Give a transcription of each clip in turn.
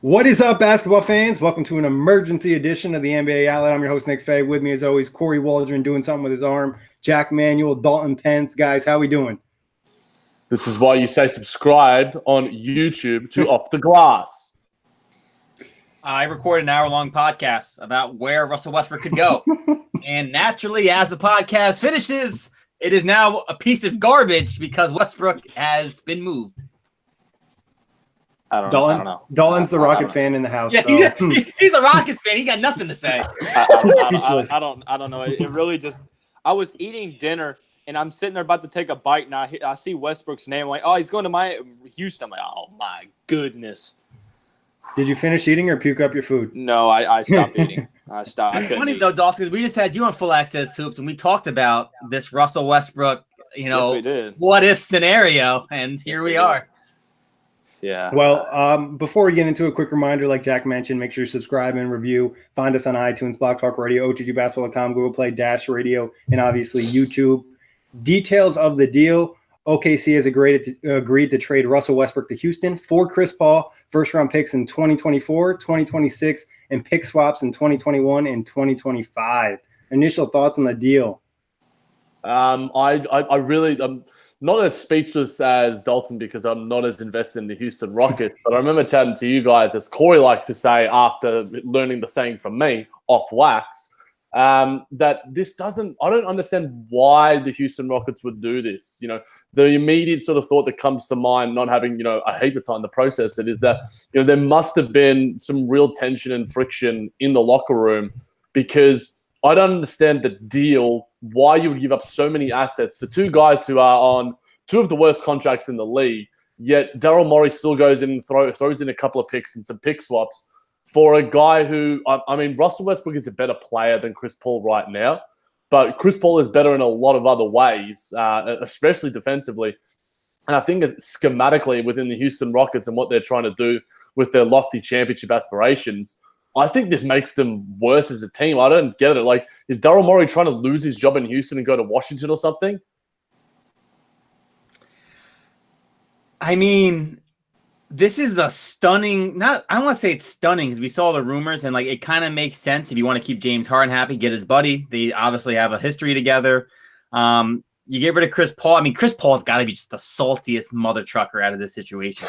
What is up, basketball fans? Welcome to an emergency edition of the NBA Outlet. I'm your host, Nick Fay. With me, as always, Corey Waldron doing something with his arm. Jack Manuel, Dalton Pence. Guys, how we doing? This is why you say subscribed on YouTube to Off the Glass. I recorded an hour-long podcast about where Russell Westbrook could go. And naturally, as the podcast finishes, it is now a piece of garbage because Westbrook has been moved. I don't know. Dalton's a Rocket fan in the house. Yeah, so. he's a Rockets fan. He got nothing to say. I don't know. It really just – I was eating dinner, and I'm sitting there about to take a bite, and I see Westbrook's name. I'm like, oh, he's going to Houston. I'm like, oh, my goodness. Did you finish eating or puke up your food? No, I stopped eating. I stopped. It's funny, though, Dalton, we just had you on Full Access Hoops, and we talked about this Russell Westbrook, yes, we did. what-if scenario, and here we are. Yeah. Well, before we get into a quick reminder, like Jack mentioned, make sure you subscribe and review. Find us on iTunes, Block Talk Radio, OTGBasketball.com, Google Play, Dash Radio, and obviously YouTube. Details of the deal. OKC has agreed to trade Russell Westbrook to Houston for Chris Paul, first-round picks in 2024, 2026, and pick swaps in 2021 and 2025. Initial thoughts on the deal? I really I'm not as speechless as Dalton because I'm not as invested in the Houston Rockets. But I remember chatting to you guys, as Corey likes to say after learning the saying from me, off wax, that this doesn't – I don't understand why the Houston Rockets would do this. You know, the immediate sort of thought that comes to mind, not having, a heap of time to process it, is that, there must have been some real tension and friction in the locker room because I don't understand the deal, why you would give up so many assets for two guys who are on two of the worst contracts in the league, yet Daryl Morey still goes in and throws in a couple of picks and some pick swaps for a guy who, Russell Westbrook is a better player than Chris Paul right now, but Chris Paul is better in a lot of other ways, especially defensively. And I think schematically within the Houston Rockets and what they're trying to do with their lofty championship aspirations, I think this makes them worse as a team. I don't get it. Like, is Daryl Morey trying to lose his job in Houston and go to Washington or something? I mean, this is a stunning – I don't want to say it's stunning because we saw the rumors and, it kind of makes sense if you want to keep James Harden happy, get his buddy. They obviously have a history together. You get rid of Chris Paul. I mean, Chris Paul's got to be just the saltiest mother trucker out of this situation.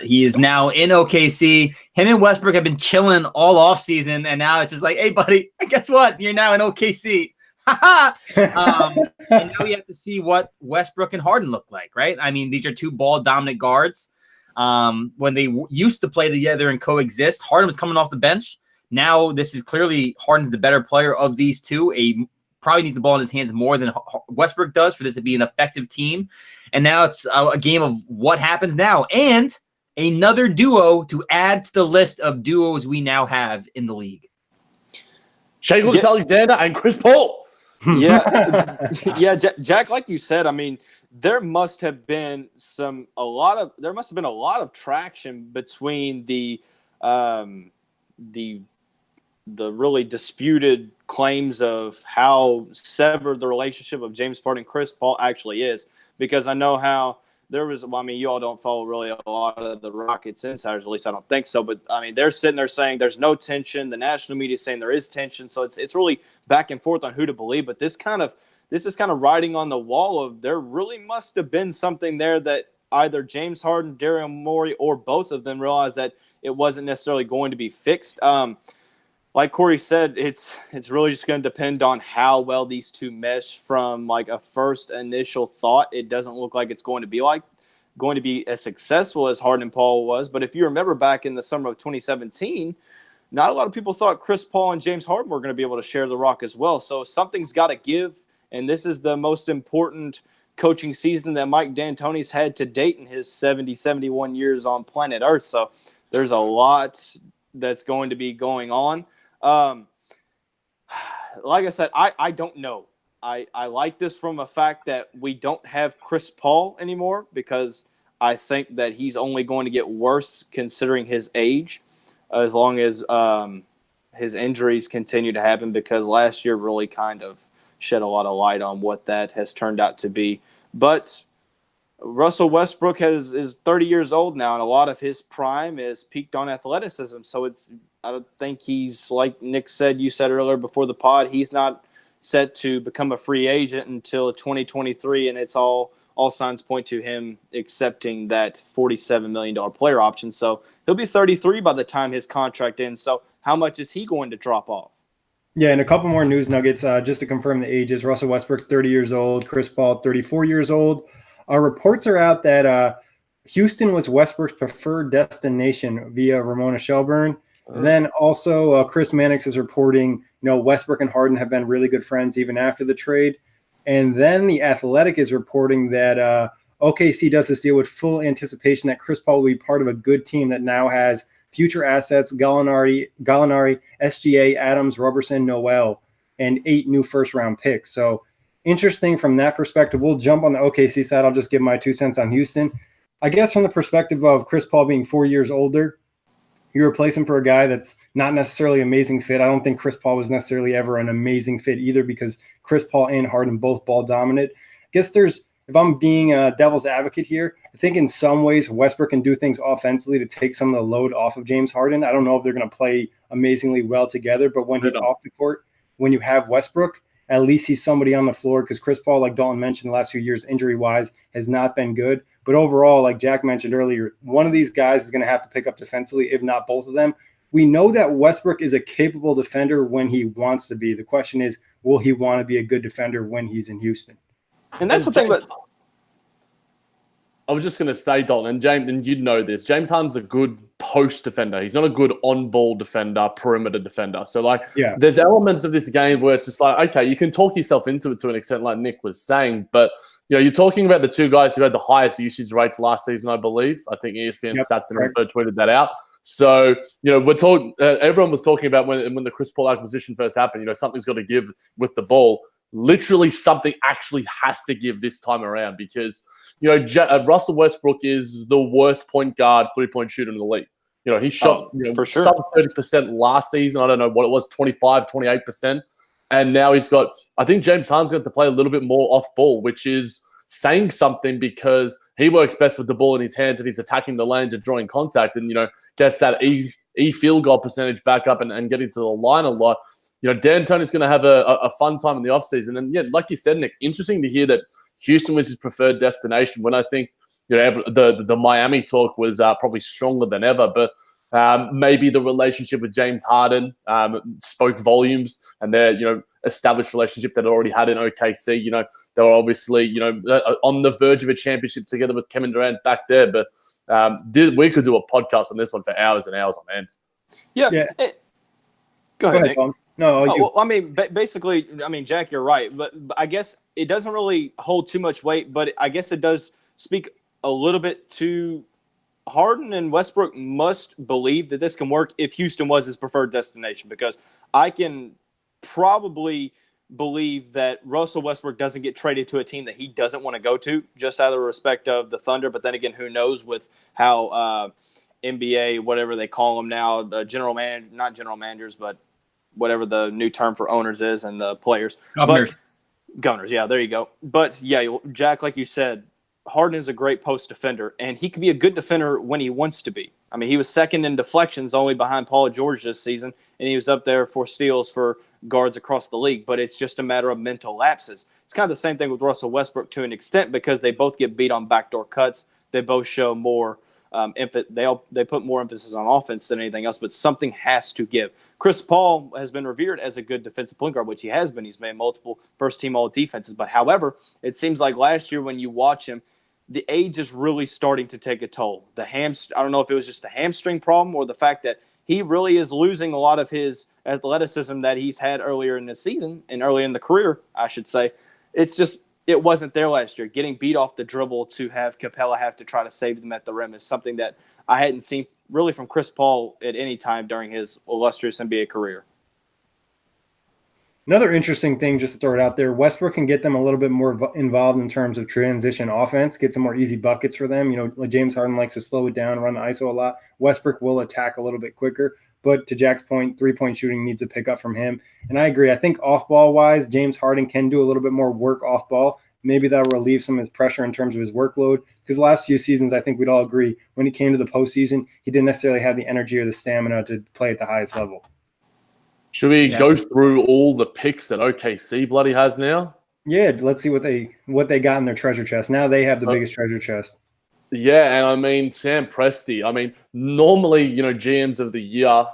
He is now in OKC. Him and Westbrook have been chilling all offseason, and now it's just like, hey, buddy, guess what? You're now in OKC. And now we have to see what Westbrook and Harden look like, right? I mean, these are two ball-dominant guards. When they used to play together and coexist, Harden was coming off the bench. Now this is clearly Harden's the better player of these two. Probably needs the ball in his hands more than Westbrook does for this to be an effective team. And now it's a game of what happens now. And another duo to add to the list of duos we now have in the league. Shai Alexander and Chris Paul. Yeah, Jack, like you said, I mean, there must have been a lot of traction between the really disputed claims of how severed the relationship of James Harden and Chris Paul actually is. Because I know how there was, you all don't follow really a lot of the Rockets insiders, at least I don't think so. But, they're sitting there saying there's no tension. The national media is saying there is tension. So it's really back and forth on who to believe. But this is kind of writing on the wall of there really must have been something there that either James Harden, Daryl Morey, or both of them realized that it wasn't necessarily going to be fixed. Like Corey said, it's really just going to depend on how well these two mesh. From a first initial thought, it doesn't look like it's going to be as successful as Harden and Paul was. But if you remember back in the summer of 2017, not a lot of people thought Chris Paul and James Harden were going to be able to share the rock as well. So something's got to give, and this is the most important coaching season that Mike D'Antoni's had to date in his 71 years on planet Earth. So there's a lot that's going to be going on. Like I said, I don't know. I like this from a fact that we don't have Chris Paul anymore because I think that he's only going to get worse considering his age as long as his injuries continue to happen, because last year really kind of shed a lot of light on what that has turned out to be. But Russell Westbrook is 30 years old now, and a lot of his prime is peaked on athleticism. So I don't think he's, like Nick said, you said earlier before the pod, he's not set to become a free agent until 2023, and it's all signs point to him accepting that $47 million player option. So he'll be 33 by the time his contract ends. So how much is he going to drop off? Yeah, and a couple more news nuggets just to confirm the ages. Russell Westbrook, 30 years old. Chris Paul, 34 years old. Reports are out that Houston was Westbrook's preferred destination via Ramona Shelburne. Then also Chris Mannix is reporting, Westbrook and Harden have been really good friends even after the trade. And then The Athletic is reporting that OKC does this deal with full anticipation that Chris Paul will be part of a good team that now has future assets: Gallinari, SGA, Adams, Roberson, Noel, and 8 new first-round picks. So interesting from that perspective. We'll jump on the OKC side. I'll just give my 2 cents on Houston. I guess from the perspective of Chris Paul being 4 years older, you replace him for a guy that's not necessarily an amazing fit. I don't think Chris Paul was necessarily ever an amazing fit either, because Chris Paul and Harden both ball dominant. I guess if I'm being a devil's advocate here, I think in some ways Westbrook can do things offensively to take some of the load off of James Harden. I don't know if they're going to play amazingly well together, but when he's off the court, when you have Westbrook, at least he's somebody on the floor, because Chris Paul, like Dalton mentioned, the last few years injury-wise has not been good. But overall, like Jack mentioned earlier, one of these guys is going to have to pick up defensively, if not both of them. We know that Westbrook is a capable defender when he wants to be. The question is, will he want to be a good defender when he's in Houston? And that's the thing about – I was just going to say, Dalton, and James, and you'd know this, James Harden's a good post defender. He's not a good on-ball defender, perimeter defender. So, there's elements of this game where it's just like, okay, you can talk yourself into it to an extent, like Nick was saying, but, you're talking about the two guys who had the highest usage rates last season, I believe. I think ESPN Stats and Info tweeted that out. So, we're talking. Everyone was talking about when the Chris Paul acquisition first happened, something's got to give with the ball. Literally something actually has to give this time around, because Russell Westbrook is the worst point guard 3-point shooter in the league. He shot for sure sub 30% last season. I don't know what it was, 25, 28%. And now he's got, I think James Harden's got to play a little bit more off ball, which is saying something, because he works best with the ball in his hands and he's attacking the lanes and drawing contact, and, gets that E field goal percentage back up and getting to the line a lot. D'Antoni's going to have a fun time in the offseason. And like you said, Nick, interesting to hear that Houston was his preferred destination, when I think the Miami talk was probably stronger than ever. But maybe the relationship with James Harden spoke volumes, and their established relationship that they already had in OKC. They were obviously on the verge of a championship together with Kevin Durant back there. But we could do a podcast on this one for hours and hours on end. Yeah. Go ahead, Nick. Tom. No, basically, Jack, you're right. But I guess it doesn't really hold too much weight, but I guess it does speak a little bit to Harden, and Westbrook must believe that this can work if Houston was his preferred destination, because I can probably believe that Russell Westbrook doesn't get traded to a team that he doesn't want to go to, just out of respect of the Thunder. But then again, who knows with how NBA, whatever they call them now, not general managers, but whatever the new term for owners is, and the players. Governors, yeah, there you go. But, yeah, Jack, like you said, Harden is a great post defender, and he can be a good defender when he wants to be. He was second in deflections, only behind Paul George this season, and he was up there for steals for guards across the league. But it's just a matter of mental lapses. It's kind of the same thing with Russell Westbrook to an extent, because they both get beat on backdoor cuts. They both show more they put more emphasis on offense than anything else, but something has to give. Chris Paul has been revered as a good defensive point guard, which he has been. He's made multiple first-team all-defenses. But, however, it seems like last year when you watch him, the age is really starting to take a toll. I don't know if it was just a hamstring problem or the fact that he really is losing a lot of his athleticism that he's had earlier in the season and early in the career, I should say. It wasn't there last year. Getting beat off the dribble to have Capella have to try to save them at the rim is something that I hadn't seen really from Chris Paul at any time during his illustrious NBA career. Another interesting thing, just to throw it out there, Westbrook can get them a little bit more involved in terms of transition offense, get some more easy buckets for them. James Harden likes to slow it down, run the ISO a lot. Westbrook will attack a little bit quicker. But to Jack's point, three-point shooting needs a pick up from him. And I agree. I think off-ball wise, James Harden can do a little bit more work off-ball. maybe that'll relieve some of his pressure in terms of his workload. Because the last few seasons, I think we'd all agree, when he came to the postseason, he didn't necessarily have the energy or the stamina to play at the highest level. Should we go through all the picks that OKC bloody has now? Yeah, let's see what they got in their treasure chest. Now they have the biggest treasure chest. Yeah, and I mean, Sam Presti, I mean, normally, GMs of the year,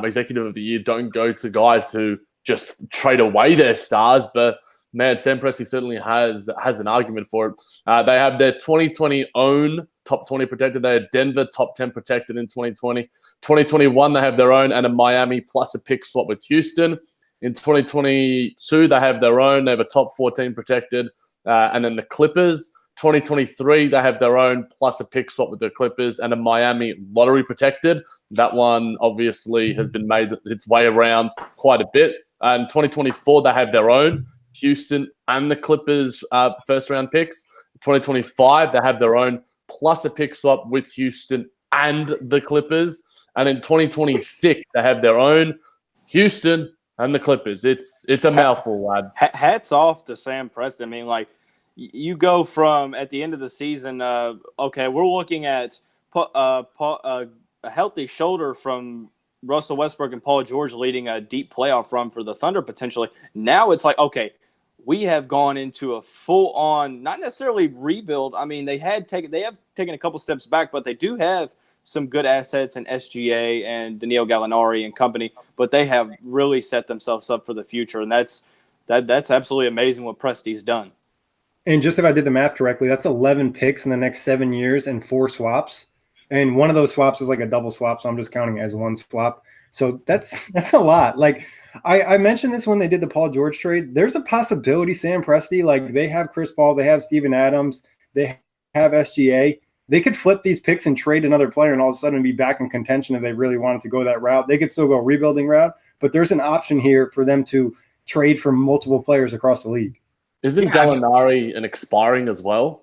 executive of the year don't go to guys who just trade away their stars, but man, Sam Presti certainly has an argument for it. They have their 2020 own top 20 protected. They had Denver top 10 protected in 2020. 2021, they have their own and a Miami plus a pick swap with Houston. In 2022, they have their own. They have a top 14 protected. And then the Clippers. 2023, they have their own plus a pick swap with the Clippers and a Miami lottery protected. That one obviously has been made its way around quite a bit. And 2024, they have their own Houston and the Clippers first round picks. 2025, they have their own plus a pick swap with Houston and the Clippers. And in 2026, they have their own Houston and the Clippers. It's a mouthful, lads. Hats off to Sam Presti. I mean, like, you go from at the end of the season, okay, we're looking at a healthy shoulder from Russell Westbrook and Paul George leading a deep playoff run for the Thunder potentially. Now it's like, okay, we have gone into a full-on, not necessarily rebuild. I mean, they have taken a couple steps back, but they do have some good assets in SGA and Danilo Gallinari and company, but they have really set themselves up for the future, and that's absolutely amazing what Presti's done. And just if I did the math correctly, that's 11 picks in the next 7 years and 4 swaps. And one of those swaps is like a double swap, so I'm just counting it as one swap. So that's a lot. Like I mentioned this when they did the Paul George trade. There's a possibility Sam Presti, like they have Chris Paul, they have Steven Adams, they have SGA. They could flip these picks and trade another player and all of a sudden be back in contention if they really wanted to go that route. They could still go rebuilding route, but there's an option here for them to trade for multiple players across the league. Isn't Gallinari an expiring as well?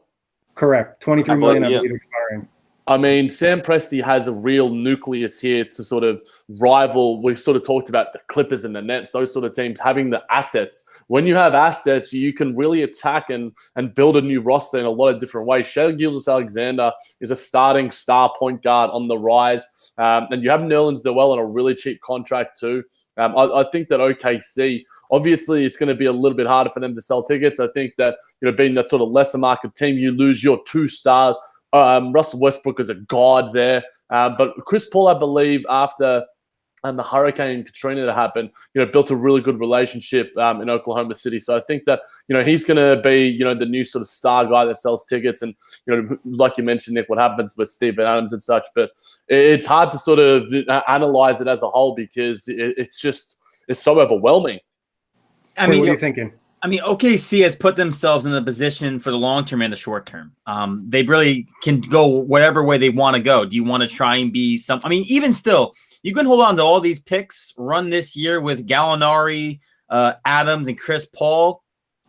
Correct. $23 million, I believe, expiring. I mean, Sam Presti has a real nucleus here to sort of rival. We've sort of talked about the Clippers and the Nets, those sort of teams having the assets. When you have assets, you can really attack and build a new roster in a lot of different ways. Shai Gilgeous-Alexander is a starting star point guard on the rise. And you have Nerlens Noel on a really cheap contract too. I think that OKC, obviously, it's going to be a little bit harder for them to sell tickets. I think that, being that sort of lesser market team, you lose your 2 stars. Russell Westbrook is a god there. But Chris Paul, I believe, after the Hurricane Katrina that happened, built a really good relationship in Oklahoma City. So I think that, he's going to be, the new sort of star guy that sells tickets. And, like you mentioned, Nick, what happens with Steven Adams and such. But it's hard to sort of analyze it as a whole because it's so overwhelming. I mean, what are you thinking? I mean, OKC has put themselves in a position for the long term and the short term. They really can go whatever way they want to go. Do you want to try and be I mean, even still, you can hold on to all these picks, run this year with Gallinari, Adams, and Chris Paul,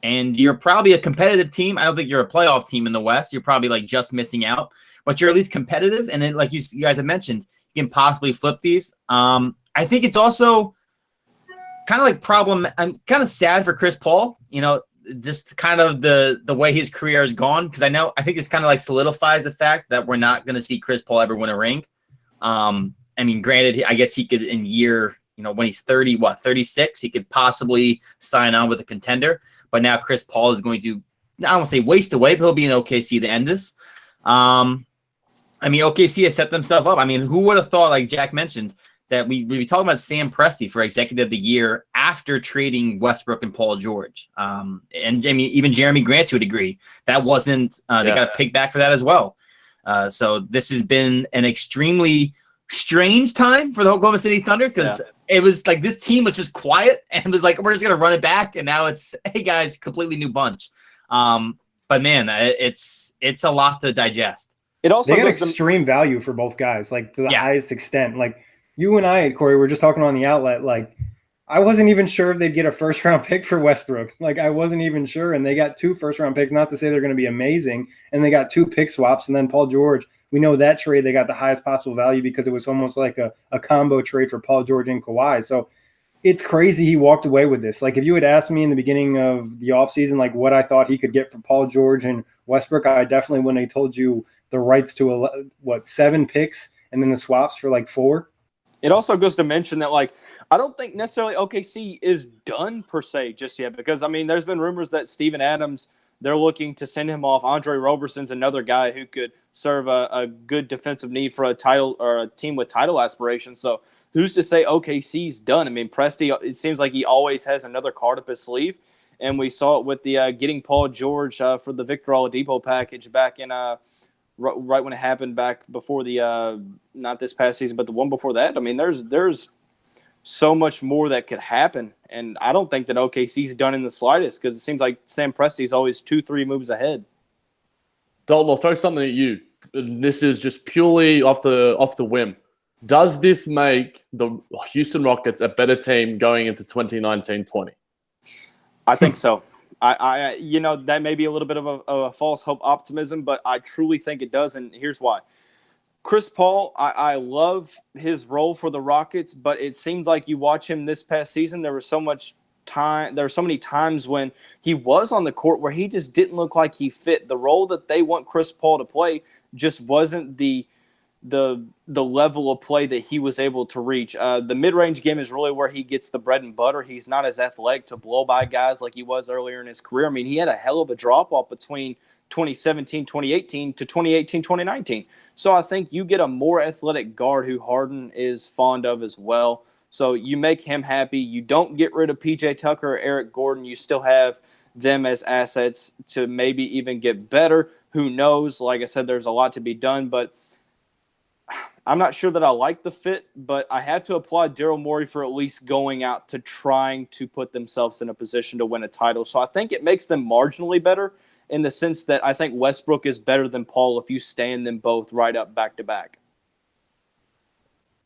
and you're probably a competitive team. I don't think you're a playoff team in the West. You're probably like just missing out, but you're at least competitive. And then, like you guys have mentioned, you can possibly flip these. I think it's also kind of like I'm kind of sad for Chris Paul, just kind of the way his career has gone. Because I think this kind of like solidifies the fact that we're not going to see Chris Paul ever win a ring. I mean, granted, I guess he could in year, when he's 36, he could possibly sign on with a contender. But now Chris Paul is going to, I don't want to say waste away, but he'll be in OKC to end this. I mean, OKC has set themselves up. I mean, who would have thought, like Jack mentioned, that we talking about Sam Presti for executive of the year after trading Westbrook and Paul George. And I mean, even Jeremy Grant to a degree. That wasn't they got a pick back for that as well. So this has been an extremely strange time for the Oklahoma City Thunder because it was like this team was just quiet and it was like, we're just going to run it back. And now it's, hey, guys, completely new bunch. But, man, it's a lot to digest. It also they got extreme value for both guys, like to the highest extent. Like, you and I, Corey, were just talking on the outlet. Like, I wasn't even sure if they'd get a first-round pick for Westbrook. Like, I wasn't even sure. And they got 2 first-round picks, not to say they're going to be amazing. And they got 2 pick swaps. And then Paul George, we know that trade, they got the highest possible value because it was almost like a combo trade for Paul George and Kawhi. So it's crazy he walked away with this. Like, if you had asked me in the beginning of the offseason, like what I thought he could get for Paul George and Westbrook, I definitely wouldn't have told you the rights to 7 picks and then the swaps for like 4. It also goes to mention that, like, I don't think necessarily OKC is done per se just yet, because I mean, there's been rumors that Steven Adams, they're looking to send him off. Andre Roberson's another guy who could serve a good defensive need for a title or a team with title aspirations. So who's to say OKC's done? I mean, Presti, it seems like he always has another card up his sleeve, and we saw it with the getting Paul George for the Victor Oladipo package back in right when it happened back before the not this past season, but the one before that. I mean, there's so much more that could happen, and I don't think that OKC's done in the slightest, because it seems like Sam Presti's always 2-3 moves ahead. Dalton, I'll throw something at you. This is just purely off the whim. Does this make the Houston Rockets a better team going into 2019-20? I think so. I that may be a little bit of a false hope optimism, but I truly think it does, and here's why. Chris Paul, I love his role for the Rockets, but it seemed like you watch him this past season, there was so much time. There were so many times when he was on the court where he just didn't look like he fit. The role that they want Chris Paul to play just wasn't the level of play that he was able to reach. The mid-range game is really where he gets the bread and butter. He's not as athletic to blow by guys like he was earlier in his career. I mean, he had a hell of a drop-off between 2017, 2018 to 2018, 2019. So I think you get a more athletic guard who Harden is fond of as well. So you make him happy. You don't get rid of P.J. Tucker or Eric Gordon. You still have them as assets to maybe even get better. Who knows? Like I said, there's a lot to be done, but I'm not sure that I like the fit, but I have to applaud Daryl Morey for at least going out to trying to put themselves in a position to win a title. So I think it makes them marginally better, in the sense that I think Westbrook is better than Paul if you stand them both right up back to back.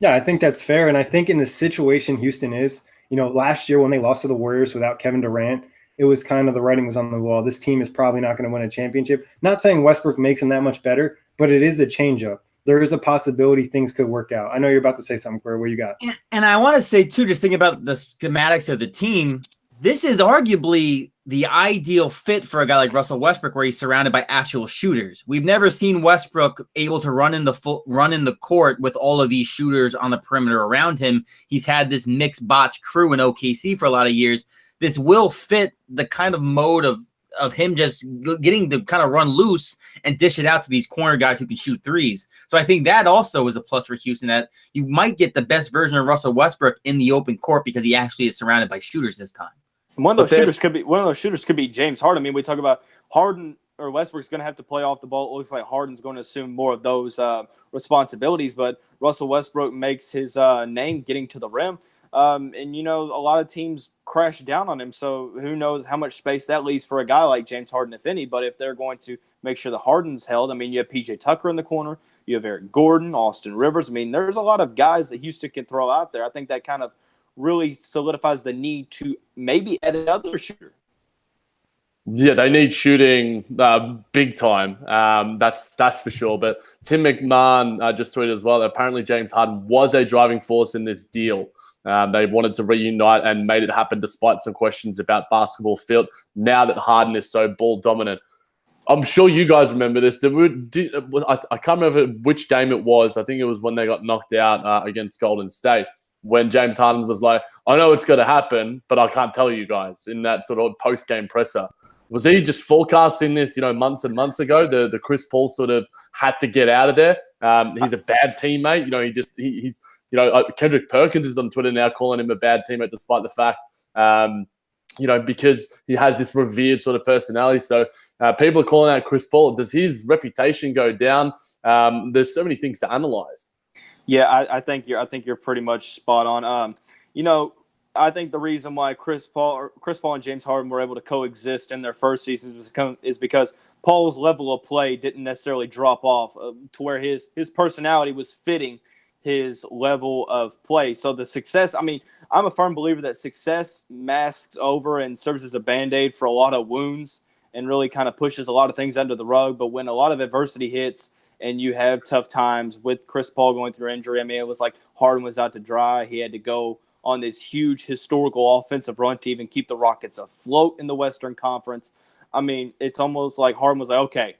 Yeah, I think that's fair. And I think in the situation Houston is, last year when they lost to the Warriors without Kevin Durant, it was kind of the writing was on the wall. This team is probably not going to win a championship. Not saying Westbrook makes them that much better, but it is a change-up. There is a possibility things could work out. I know you're about to say something, Corey. What you got? And I want to say, too, just thinking about the schematics of the team, this is arguably the ideal fit for a guy like Russell Westbrook, where he's surrounded by actual shooters. We've never seen Westbrook able to run in the court with all of these shooters on the perimeter around him. He's had this mixed botch crew in OKC for a lot of years. This will fit the kind of mode of him just getting to kind of run loose and dish it out to these corner guys who can shoot threes. So I think that also is a plus for Houston, that you might get the best version of Russell Westbrook in the open court because he actually is surrounded by shooters this time. One of those shooters could be James Harden. I mean, we talk about Harden or Westbrook's going to have to play off the ball. It looks like Harden's going to assume more of those responsibilities, but Russell Westbrook makes his name getting to the rim. And, a lot of teams crash down on him. So who knows how much space that leaves for a guy like James Harden, if any. But if they're going to make sure the Harden's held, I mean, you have P.J. Tucker in the corner. You have Eric Gordon, Austin Rivers. I mean, there's a lot of guys that Houston can throw out there. I think that kind of really solidifies the need to maybe add another shooter. Yeah, they need shooting big time. That's for sure. But Tim McMahon just tweeted as well that apparently James Harden was a driving force in this deal. They wanted to reunite and made it happen despite some questions about basketball field. Now that Harden is so ball dominant, I'm sure you guys remember this. I can't remember which game it was. I think it was when they got knocked out against Golden State, when James Harden was like, I know it's going to happen, but I can't tell you guys, in that sort of post-game presser. Was he just forecasting this, months and months ago? The Chris Paul sort of had to get out of there. He's a bad teammate. He's Kendrick Perkins is on Twitter now calling him a bad teammate, despite the fact, because he has this revered sort of personality. So people are calling out Chris Paul. Does his reputation go down? There's so many things to analyze. Yeah, I think you're pretty much spot on. I think the reason why Chris Paul and James Harden were able to coexist in their first season is because Paul's level of play didn't necessarily drop off to where his personality was fitting his level of play. So the success, I mean, I'm a firm believer that success masks over and serves as a Band-Aid for a lot of wounds and really kind of pushes a lot of things under the rug. But when a lot of adversity hits and you have tough times with Chris Paul going through injury, I mean, it was like Harden was out to dry. He had to go on this huge historical offensive run to even keep the Rockets afloat in the Western Conference. I mean, it's almost like Harden was like, okay,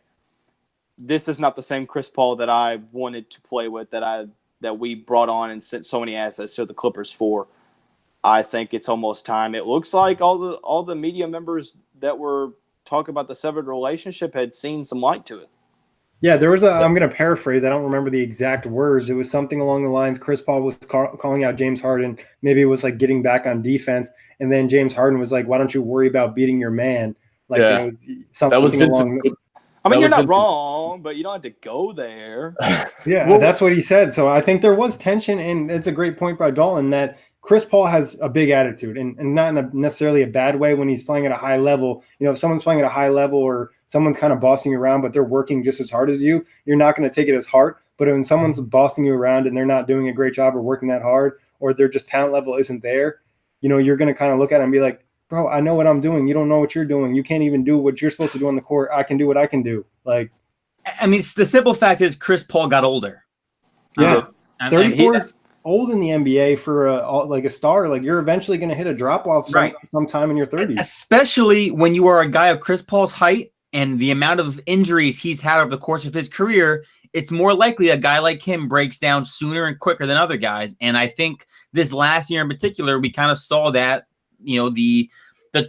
this is not the same Chris Paul that I wanted to play with, that we brought on and sent so many assets to the Clippers for. I think it's almost time. It looks like all the media members that were talking about the severed relationship had seen some light to it. Yeah, there was I'm going to paraphrase. I don't remember the exact words. It was something along the lines Chris Paul was calling out James Harden. Maybe it was like getting back on defense. And then James Harden was like, why don't you worry about beating your man? Like, something along I mean, you're not wrong, but you don't have to go there. Yeah, that's what he said. So I think there was tension, and it's a great point by Dalton that Chris Paul has a big attitude, and not in necessarily a bad way when he's playing at a high level. If someone's playing at a high level or someone's kind of bossing you around, but they're working just as hard as you, you're not going to take it as hard. But when someone's bossing you around and they're not doing a great job or working that hard, or their just talent level isn't there, you're going to kind of look at it and be like, bro, I know what I'm doing. You don't know what you're doing. You can't even do what you're supposed to do on the court. I can do what I can do. Like, I mean, the simple fact is Chris Paul got older. Yeah, 34 is old in the NBA for a star. Like, you're eventually going to hit a drop off sometime in your 30s. Especially when you are a guy of Chris Paul's height and the amount of injuries he's had over the course of his career. It's more likely a guy like him breaks down sooner and quicker than other guys. And I think this last year in particular, we kind of saw that, the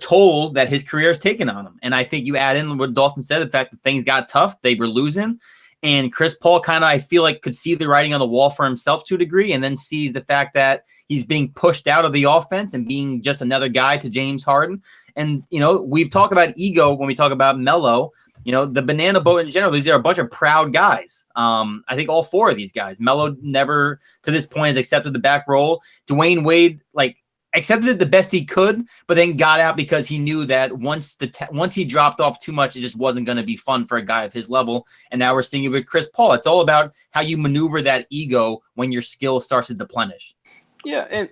toll that his career has taken on him. And I think you add in what Dalton said, the fact that things got tough, they were losing. And Chris Paul kind of, I feel like, could see the writing on the wall for himself to a degree, and then sees the fact that he's being pushed out of the offense and being just another guy to James Harden. And, we've talked about ego when we talk about Melo. The banana boat in general, these are a bunch of proud guys. I think all four of these guys. Melo never, to this point, has accepted the back role. Dwayne Wade, accepted it the best he could, but then got out because he knew that once he dropped off too much, it just wasn't going to be fun for a guy of his level. And now we're seeing it with Chris Paul. It's all about how you maneuver that ego when your skill starts to deplenish. Yeah, and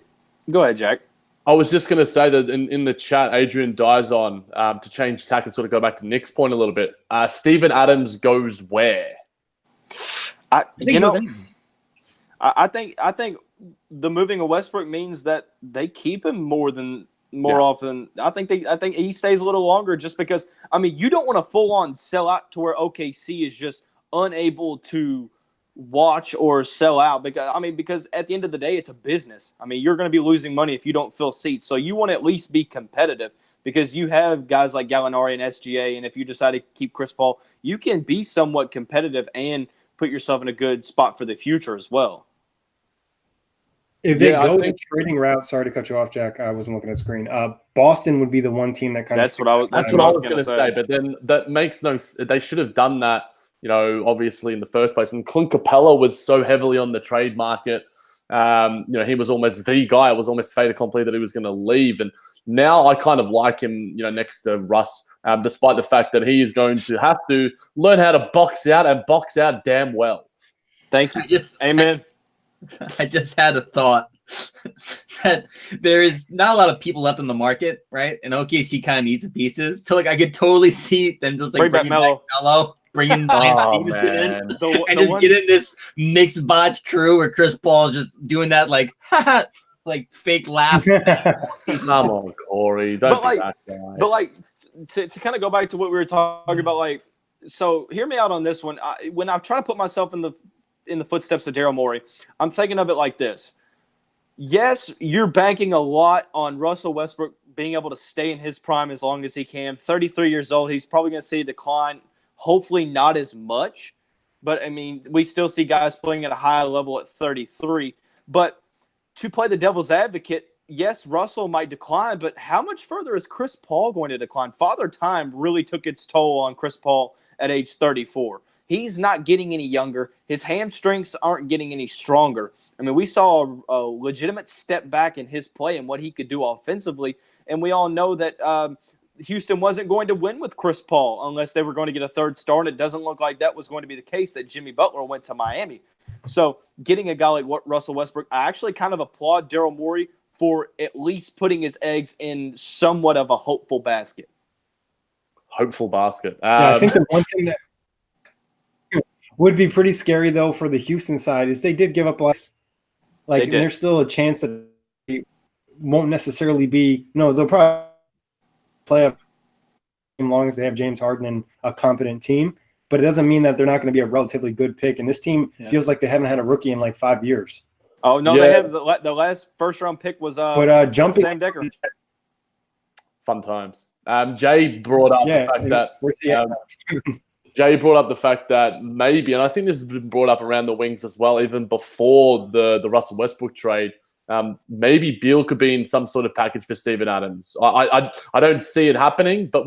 go ahead, Jack. I was just going to say that in the chat, Adrian dies on to change tack and sort of go back to Nick's point a little bit. Steven Adams goes where? I think the moving of Westbrook means that they keep him more often. I think he stays a little longer just because, you don't want to full on sell out to where OKC is just unable to watch or sell out because at the end of the day, it's a business. You're going to be losing money if you don't fill seats. So you want to at least be competitive because you have guys like Gallinari and SGA. And if you decide to keep Chris Paul, you can be somewhat competitive and put yourself in a good spot for the future as well. If they go the trading route, sorry to cut you off, Jack. I wasn't looking at the screen. Boston would be the one team that kind of. That's what I was going to say. But then that makes no. They should have done that, obviously in the first place. And Clint Capella was so heavily on the trade market. He was almost the guy. It was almost fait accompli that he was going to leave. And now I kind of like him, next to Russ, despite the fact that he is going to have to learn how to box out and box out damn well. Thank you. Amen. I just had a thought that there is not a lot of people left on the market, right? And OKC kind of needs the pieces. So I could totally see them just bringing back Melo, bringing Stevenson in, and just get in this mixed botch crew where Chris Paul is just doing that fake laugh. Come on, Corey. Don't be that guy. But to kind of go back to what we were talking about, so hear me out on this one. When I'm trying to put myself in the footsteps of Daryl Morey, I'm thinking of it like this. Yes, you're banking a lot on Russell Westbrook being able to stay in his prime as long as he can. 33 years old, he's probably going to see a decline, hopefully not as much. But, we still see guys playing at a high level at 33. But to play the devil's advocate, yes, Russell might decline, but how much further is Chris Paul going to decline? Father Time really took its toll on Chris Paul at age 34. He's not getting any younger. His hamstrings aren't getting any stronger. We saw a legitimate step back in his play and what he could do offensively. And we all know that Houston wasn't going to win with Chris Paul unless they were going to get a third star. And it doesn't look like that was going to be the case, that Jimmy Butler went to Miami. So getting a guy like Russell Westbrook, I actually kind of applaud Daryl Morey for at least putting his eggs in somewhat of a hopeful basket. Hopeful basket. I think the one thing that would be pretty scary, though, for the Houston side is they did give up less. And there's still a chance that won't necessarily be. No, they'll probably play as long as they have James Harden and a competent team. But it doesn't mean that they're not going to be a relatively good pick. And this team feels like they haven't had a rookie in like 5 years. Oh no, they have the last first round pick was jumping Sam Decker. Fun times. Jay brought up the fact that Jay brought up the fact that maybe, and I think this has been brought up around the wings as well, even before the Russell Westbrook trade. Maybe Beal could be in some sort of package for Steven Adams. I don't see it happening, but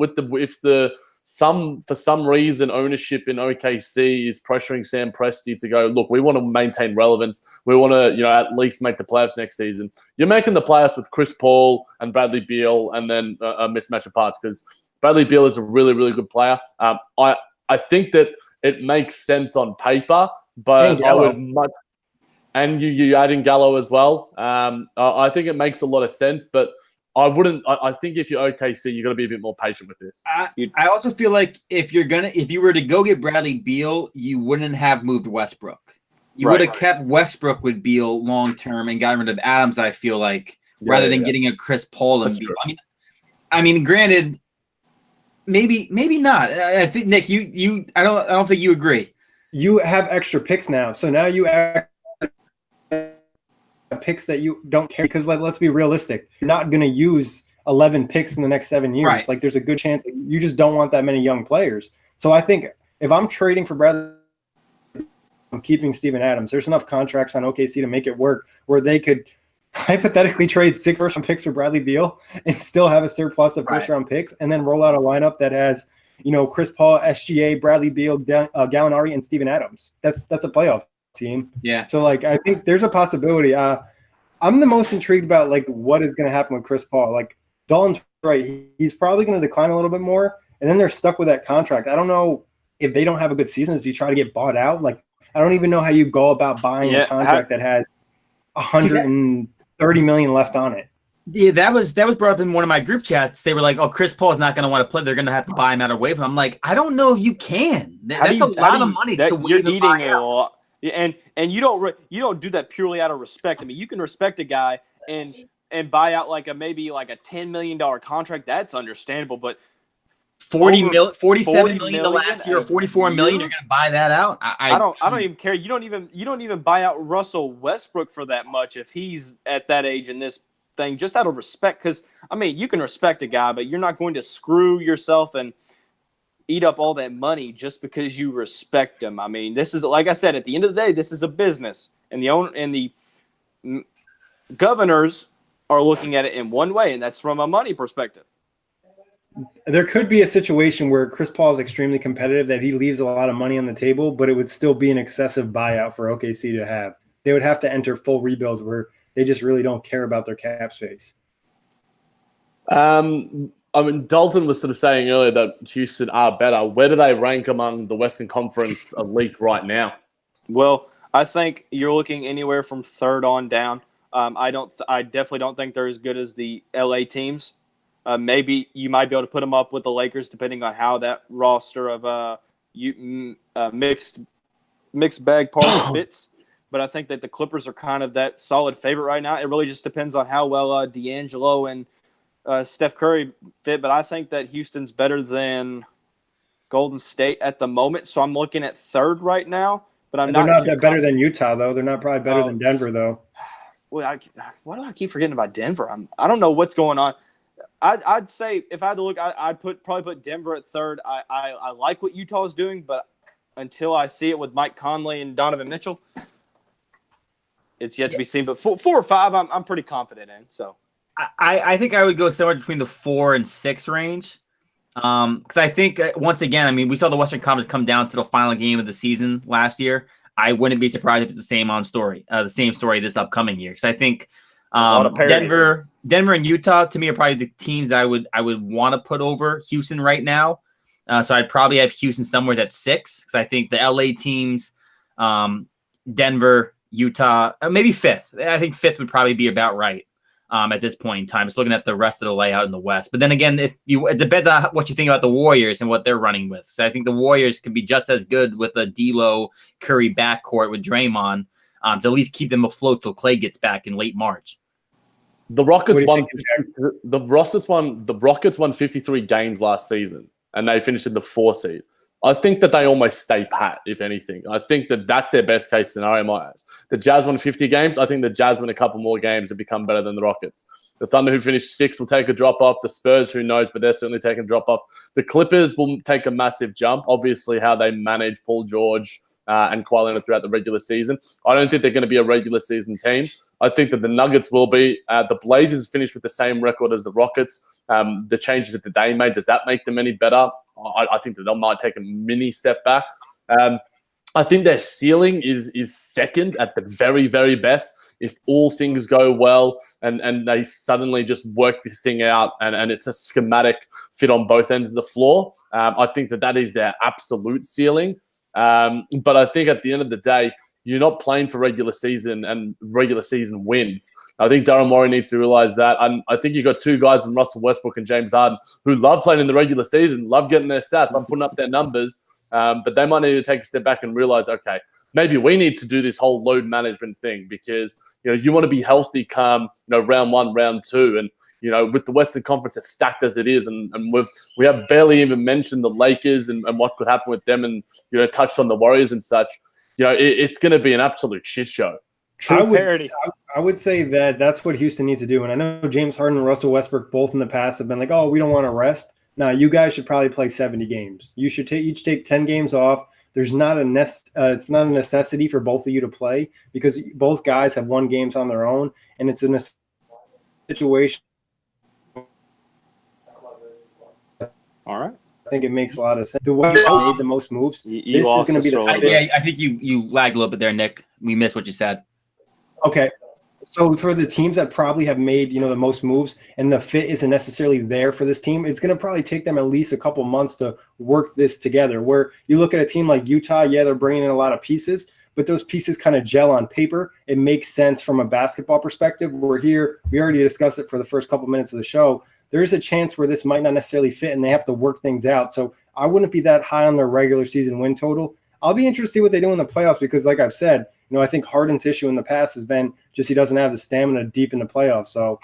for some reason ownership in OKC is pressuring Sam Presti to go, look, we want to maintain relevance. We want to, at least make the playoffs next season. You're making the playoffs with Chris Paul and Bradley Beal, and then a mismatch of parts because Bradley Beal is a really, really good player. I think that it makes sense on paper, but I would much. And you add in Gallo as well. I think it makes a lot of sense, but I wouldn't. I think if you're OKC, you got to be a bit more patient with this. I also feel like if you were to go get Bradley Beal, you wouldn't have moved Westbrook. You would have kept Westbrook with Beal long term and gotten rid of Adams. I feel like rather than getting a Chris Paul and Beal. I mean, granted, maybe not. I think Nick, I don't think you agree. You have extra picks now, so now you have picks that you don't care because let's be realistic. You're not going to use 11 picks in the next 7 years. Right. Like there's a good chance that you just don't want that many young players. So I think if I'm trading for Bradley, I'm keeping Steven Adams. There's enough contracts on OKC to make it work where they could hypothetically trade 6 first-round picks for Bradley Beal and still have a surplus of first-round picks and then roll out a lineup that has, Chris Paul, SGA, Bradley Beal, Gallinari, and Steven Adams. That's a playoff team. Yeah. So I think there's a possibility. I'm the most intrigued about what is going to happen with Chris Paul. Dalton's right. He's probably going to decline a little bit more, and then they're stuck with that contract. I don't know if they don't have a good season. Does he try to get bought out? I don't even know how you go about buying a contract that has $130 million left on it. Yeah, that was brought up in one of my group chats. They were like, "Oh, Chris Paul is not going to want to play. They're going to have to buy him out or waive him." I'm like, I don't know if you can. That's a lot of money to waive him out. And you don't do that purely out of respect. I mean, you can respect a guy and buy out maybe a $10 million contract. That's understandable, but 47 million the last year, or 44 million, you're going to buy that out? I don't even care. You don't even buy out Russell Westbrook for that much if he's at that age in this thing, just out of respect. Because you can respect a guy, but you're not going to screw yourself and eat up all that money just because you respect him. I mean, this is, like I said, at the end of the day, this is a business, and the governors are looking at it in one way, and that's from a money perspective. There could be a situation where Chris Paul is extremely competitive, that he leaves a lot of money on the table, but it would still be an excessive buyout for OKC to have. They would have to enter full rebuild where they just really don't care about their cap space. Dalton was sort of saying earlier that Houston are better. Where do they rank among the Western Conference elite right now? Well, I think you're looking anywhere from third on down. I definitely don't think they're as good as the LA teams. Maybe you might be able to put them up with the Lakers, depending on how that roster of mixed bag party fits. But I think that the Clippers are kind of that solid favorite right now. It really just depends on how well D'Angelo and Steph Curry fit. But I think that Houston's better than Golden State at the moment. So I'm looking at third right now. But they're not better than Utah, though. They're not probably better than Denver, though. Well, why do I keep forgetting about Denver? I don't know what's going on. I'd say if I had to look, I'd probably put Denver at third. I like what Utah is doing, but until I see it with Mike Conley and Donovan Mitchell, it's yet to be seen. But 4 or 5, I'm pretty confident in. So I think I would go somewhere between the 4 and 6 range. Because I think once again, we saw the Western Conference come down to the final game of the season last year. I wouldn't be surprised if it's the same story this upcoming year. Because I think Denver and Utah to me are probably the teams that I would want to put over Houston right now. So I'd probably have Houston somewhere at 6 because I think the LA teams, Denver, Utah, maybe 5th. I think 5th would probably be about right at this point in time. Just looking at the rest of the layout in the West. But then again, it depends on what you think about the Warriors and what they're running with. So I think the Warriors could be just as good with a D'Lo Curry backcourt with Draymond to at least keep them afloat till Clay gets back in late March. The Rockets What do you won. The Rockets won 53 games last season, and they finished in the 4th seed. I think that they almost stay pat, if anything. I think that that's their best case scenario in my eyes. The Jazz won 50 games. I think the Jazz win a couple more games and become better than the Rockets. The Thunder, who finished 6th, will take a drop off. The Spurs, who knows, but they're certainly taking a drop off. The Clippers will take a massive jump. Obviously, how they manage Paul George and Kawhi Leonard throughout the regular season. I don't think they're going to be a regular season team. I think that the Nuggets will be. The Blazers finished with the same record as the Rockets. The changes that they made, does that make them any better? I think that they might take a mini step back. I think their ceiling is second at the very, very best. If all things go well and they suddenly just work this thing out and it's a schematic fit on both ends of the floor, I think that is their absolute ceiling. But I think at the end of the day, you're not playing for regular season and regular season wins. I think Daryl Morey needs to realize that. And I think you got two guys in Russell Westbrook and James Harden who love playing in the regular season, love getting their stats, love putting up their numbers. But they might need to take a step back and realize, okay, maybe we need to do this whole load management thing because, you want to be healthy come, round 1, round 2. And, with the Western Conference as stacked as it is, and we have barely even mentioned the Lakers and what could happen with them and, touched on the Warriors and such. It's going to be an absolute shit show. True parity. I would say that's what Houston needs to do. And I know James Harden and Russell Westbrook both in the past have been like, oh, we don't want to rest. Now, you guys should probably play 70 games. You should each take 10 games off. There's not it's not a necessity for both of you to play because both guys have won games on their own, and it's in a situation. All right. I think it makes a lot of sense. The way you made the most moves, this is going to be the I think you lagged a little bit there, Nick. We missed what you said. Okay. So for the teams that probably have made, the most moves and the fit isn't necessarily there for this team, it's going to probably take them at least a couple months to work this together. Where you look at a team like Utah, yeah, they're bringing in a lot of pieces, but those pieces kind of gel on paper. It makes sense from a basketball perspective. We're here. We already discussed it for the first couple minutes of the show. There is a chance where this might not necessarily fit and they have to work things out. So I wouldn't be that high on their regular season win total. I'll be interested to see what they do in the playoffs because, like I've said, I think Harden's issue in the past has been just he doesn't have the stamina deep in the playoffs. So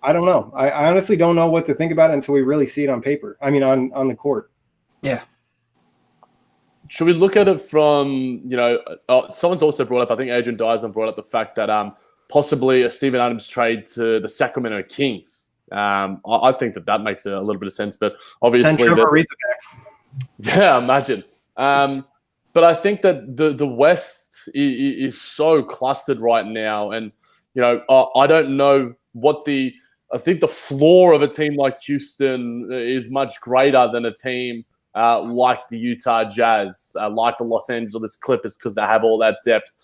I don't know. I honestly don't know what to think about it until we really see it on paper. I mean, on the court. Yeah. Should we look at it from, someone's also brought up, I think Adrian Dyson brought up the fact that possibly a Steven Adams trade to the Sacramento Kings. I think that makes a little bit of sense, but obviously, imagine. But I think that the West is so clustered right now, and I don't know what I think the floor of a team like Houston is much greater than a team like the Utah Jazz, like the Los Angeles Clippers, because they have all that depth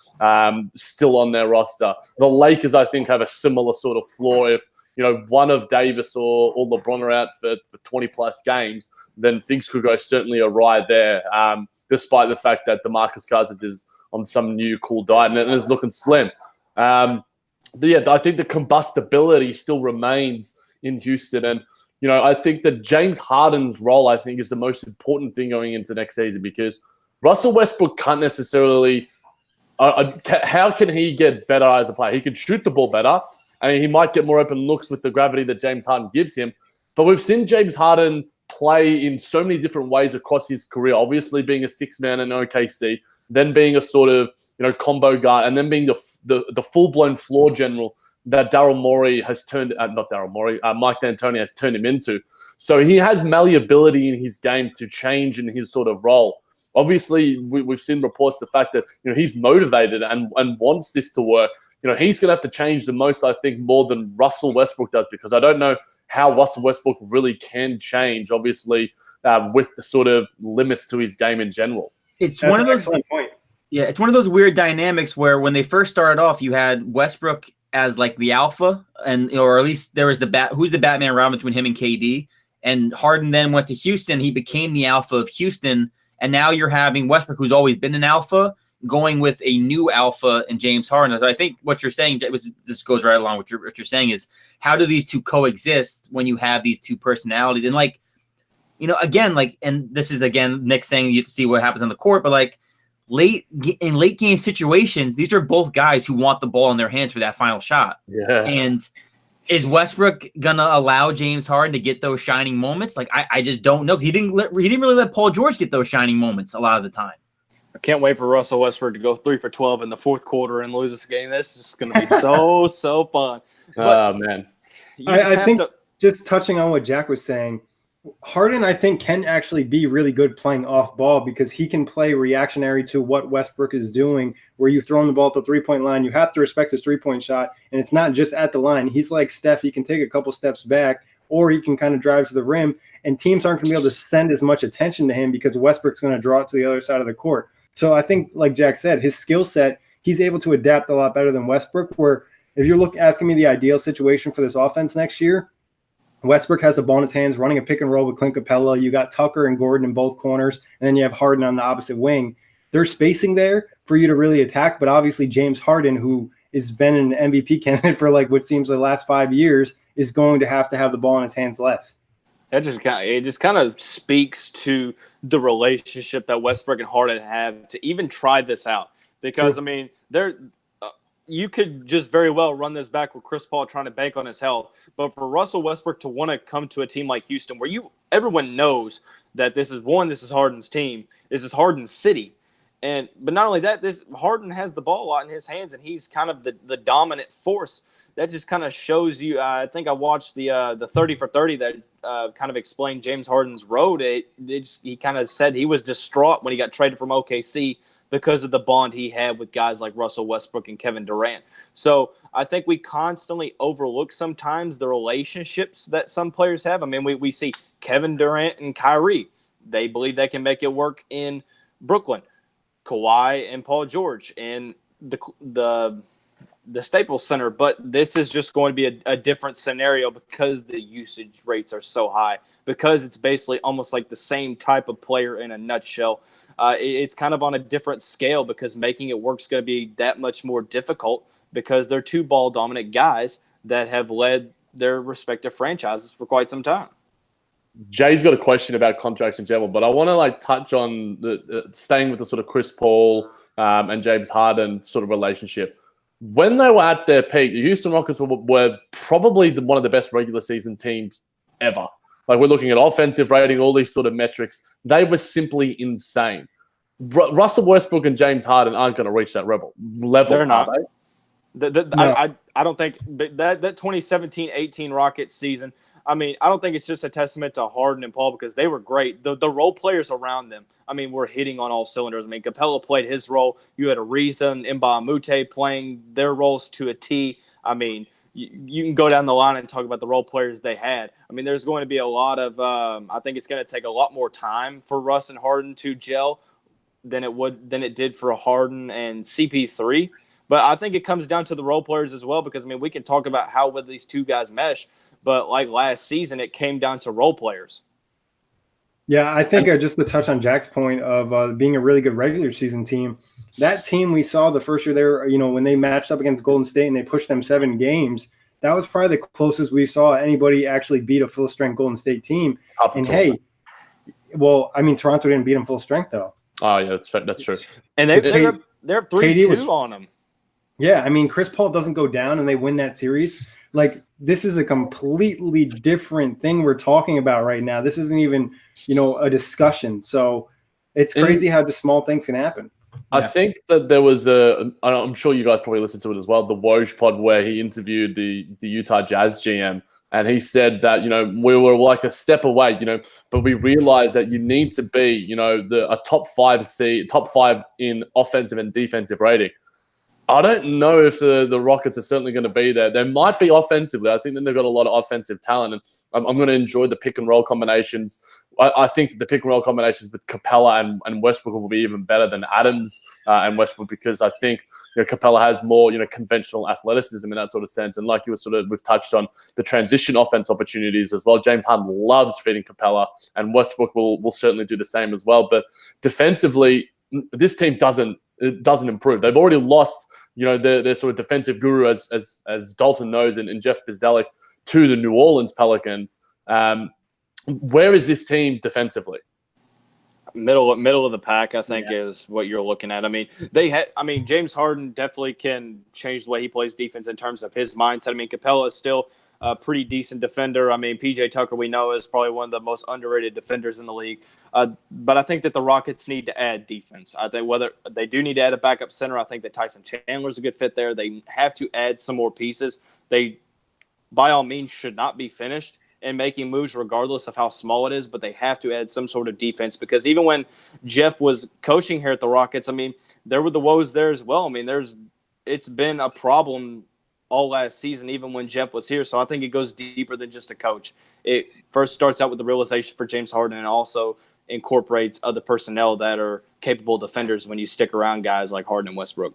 still on their roster. The Lakers, I think, have a similar sort of floor. If one of Davis or LeBron are out for 20-plus games, then things could go certainly awry there, despite the fact that DeMarcus Cousins is on some new cool diet and is looking slim. I think the combustibility still remains in Houston. And, I think that James Harden's role, I think, is the most important thing going into next season because Russell Westbrook can't necessarily how can he get better as a player? He can shoot the ball better. I mean, he might get more open looks with the gravity that James Harden gives him. But we've seen James Harden play in so many different ways across his career, obviously being a six-man in OKC, then being a sort of, combo guard, and then being the full-blown floor general that Daryl Morey has turned – not Daryl Morey, Mike D'Antoni has turned him into. So he has malleability in his game to change in his sort of role. Obviously, we've seen reports the fact that, he's motivated and wants this to work. He's going to have to change the most, I think, more than Russell Westbrook does, because I don't know how Russell Westbrook really can change, obviously, with the sort of limits to his game in general. It's one of those excellent point. Yeah, it's one of those weird dynamics where when they first started off, you had Westbrook as like the alpha, or at least there was who's the Batman around between him and KD. And Harden then went to Houston. He became the alpha of Houston. And now you're having Westbrook, who's always been an alpha, going with a new alpha in James Harden. So I think what you're saying, this goes right along with what you're saying, is how do these two coexist when you have these two personalities? And again, and this is again Nick saying you have to see what happens on the court, but late game situations, these are both guys who want the ball in their hands for that final shot. Yeah. And Is Westbrook gonna allow James Harden to get those shining moments? Like I just don't know. He didn't really let Paul George get those shining moments a lot of the time. I can't wait for Russell Westbrook to go 3 for 12 in the fourth quarter and lose this game. This is going to be so fun. Oh, man. I think just touching on what Jack was saying, Harden, I think, can actually be really good playing off ball because he can play reactionary to what Westbrook is doing, where you throw him the ball at the three-point line. You have to respect his three-point shot, and it's not just at the line. He's like Steph. He can take a couple steps back, or he can kind of drive to the rim, and teams aren't going to be able to send as much attention to him because Westbrook's going to draw it to the other side of the court. So I think, like Jack said, his skill set, he's able to adapt a lot better than Westbrook, where if you're asking me the ideal situation for this offense next year, Westbrook has the ball in his hands, running a pick and roll with Clint Capella. You got Tucker and Gordon in both corners, and then you have Harden on the opposite wing. There's spacing there for you to really attack, but obviously James Harden, who has been an MVP candidate for like what seems the last 5 years, is going to have the ball in his hands less. It just kind of speaks to the relationship that Westbrook and Harden have to even try this out. Because, True. I mean, you could just very well run this back with Chris Paul trying to bank on his health. But for Russell Westbrook to want to come to a team like Houston, where everyone knows that this is Harden's team, this is Harden's city. But not only that, Harden has the ball a lot in his hands, and he's kind of the dominant force. That just kind of shows you. I think I watched the 30 for 30 that kind of explained James Harden's road. He kind of said he was distraught when he got traded from OKC because of the bond he had with guys like Russell Westbrook and Kevin Durant. So I think we constantly overlook sometimes the relationships that some players have. I mean, we see Kevin Durant and Kyrie. They believe they can make it work in Brooklyn. Kawhi and Paul George in the Staples Center, but this is just going to be a different scenario because the usage rates are so high, because it's basically almost like the same type of player in a nutshell. It's kind of on a different scale because making it work is going to be that much more difficult because they're two ball dominant guys that have led their respective franchises for quite some time. Jay's got a question about contracts in general, but I want to touch on staying with the sort of Chris Paul and James Harden sort of relationship. When they were at their peak, the Houston Rockets were probably one of the best regular season teams ever. Like, we're looking at offensive rating, all these sort of metrics. They were simply insane. Russell Westbrook and James Harden aren't going to reach that level. They're not. No. I don't think that 2017-18 Rockets season, I mean, I don't think it's just a testament to Harden and Paul because they were great. The role players around them, I mean, were hitting on all cylinders. I mean, Capella played his role. You had Ariza and Mbah a Moute playing their roles to a T. I mean, you can go down the line and talk about the role players they had. I mean, there's going to be a lot of I think it's going to take a lot more time for Russ and Harden to gel than it did for Harden and CP3. But I think it comes down to the role players as well because, I mean, we can talk about how well these two guys mesh, but like last season, it came down to role players. Yeah, I think just to touch on Jack's point of being a really good regular season team, that team we saw the first year there, when they matched up against Golden State and they pushed them 7 games, that was probably the closest we saw anybody actually beat a full-strength Golden State team. And hey, well, I mean, Toronto didn't beat them full strength though. Oh yeah, that's true. And they're 3-2 on them. Yeah, I mean, Chris Paul doesn't go down and they win that series. Like, this is a completely different thing we're talking about right now. This isn't even, a discussion. So it's crazy how just small things can happen. I think that there was I'm sure you guys probably listened to it as well, the Woj pod where he interviewed the Utah Jazz GM. And he said that, we were like a step away, but we realized that you need to be, a top 5 in offensive and defensive rating. I don't know if the Rockets are certainly going to be there. They might be offensively. I think that they've got a lot of offensive talent, and I'm going to enjoy the pick and roll combinations. I think the pick and roll combinations with Capella and Westbrook will be even better than Adams and Westbrook because I think Capella has more conventional athleticism in that sort of sense. And like we've touched on the transition offense opportunities as well. James Harden loves feeding Capella, and Westbrook will certainly do the same as well. But defensively, this team doesn't improve. They've already lost their sort of defensive guru, as Dalton knows, and Jeff Bzdelik to the New Orleans Pelicans. Where is this team defensively? Middle of the pack, I think, is what you're looking at. I mean, James Harden definitely can change the way he plays defense in terms of his mindset. I mean, Capella is still a pretty decent defender. I mean, PJ Tucker, we know, is probably one of the most underrated defenders in the league. But I think that the Rockets need to add defense. I think whether they do need to add a backup center, I think that Tyson Chandler's a good fit there. They have to add some more pieces. They, by all means, should not be finished and making moves regardless of how small it is, but they have to add some sort of defense, because even when Jeff was coaching here at the Rockets, I mean, there were the woes there as well. I mean, it's been a problem all last season, even when Jeff was here. So I think it goes deeper than just a coach. It first starts out with the realization for James Harden, and also incorporates other personnel that are capable defenders when you stick around guys like Harden and Westbrook.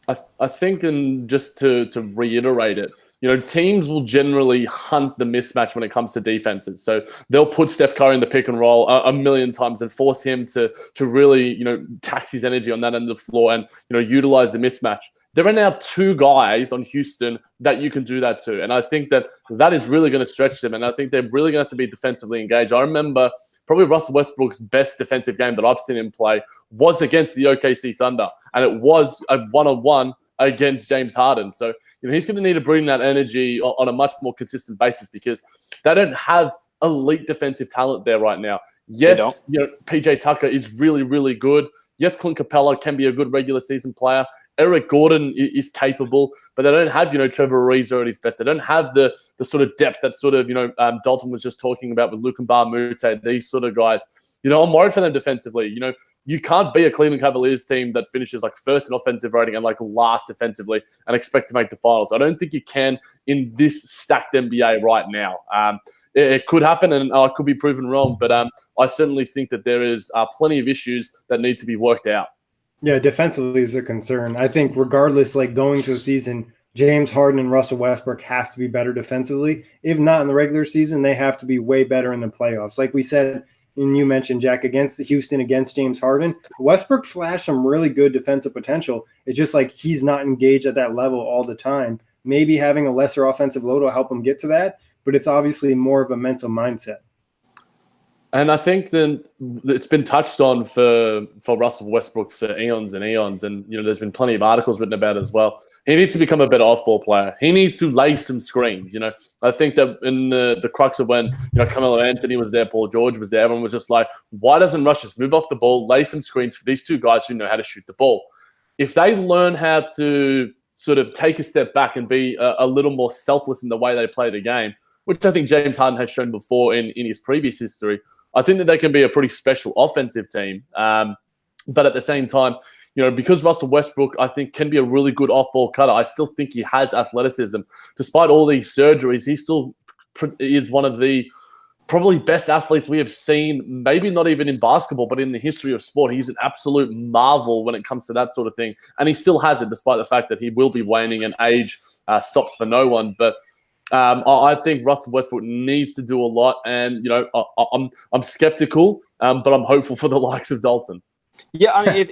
I think, and just to reiterate it, you know, teams will generally hunt the mismatch when it comes to defenses. So they'll put Steph Curry in the pick and roll a million times and force him to really, you know, tax his energy on that end of the floor and, you know, utilize the mismatch. There are now two guys on Houston that you can do that to. And I think that is really going to stretch them. And I think they're really going to have to be defensively engaged. I remember probably Russell Westbrook's best defensive game that I've seen him play was against the OKC Thunder. And it was a one-on-one against James Harden. So, you know, he's going to need to bring that energy on a much more consistent basis, because they don't have elite defensive talent there right now. Yes, you know, PJ Tucker is really, really good. Yes, Clint Capella can be a good regular season player. Eric Gordon is capable, but they don't have, you know, Trevor Ariza at his best. They don't have the sort of depth that sort of, you know, Dalton was just talking about with Luke and Mute, these sort of guys. You know, I'm worried for them defensively. You know, you can't be a Cleveland Cavaliers team that finishes like first in offensive rating and like last defensively and expect to make the finals. I don't think you can in this stacked NBA right now. It could happen, and I could be proven wrong, but I certainly think that there is plenty of issues that need to be worked out. Yeah, defensively is a concern. I think regardless, like going to a season, James Harden and Russell Westbrook have to be better defensively. If not in the regular season, they have to be way better in the playoffs. Like we said, and you mentioned, Jack, against Houston, against James Harden, Westbrook flashed some really good defensive potential. It's just like he's not engaged at that level all the time. Maybe having a lesser offensive load will help him get to that, but it's obviously more of a mental mindset. And I think that it's been touched on for Russell Westbrook for eons and eons. And, you know, there's been plenty of articles written about it as well. He needs to become a better off-ball player. He needs to lay some screens. You know, I think that in the crux of when, you know, Carmelo Anthony was there, Paul George was there, everyone was just like, why doesn't Russ just move off the ball, lay some screens for these two guys who know how to shoot the ball? If they learn how to sort of take a step back and be a little more selfless in the way they play the game, which I think James Harden has shown before in his previous history, I think that they can be a pretty special offensive team. But at the same time, you know, because Russell Westbrook, I think, can be a really good off-ball cutter, I still think he has athleticism. Despite all these surgeries, he still is one of the probably best athletes we have seen, maybe not even in basketball, but in the history of sport. He's an absolute marvel when it comes to that sort of thing. And he still has it, despite the fact that he will be waning and age stops for no one. But I think Russell Westbrook needs to do a lot. And, you know, I'm skeptical, but I'm hopeful for the likes of Dalton. Yeah, I mean,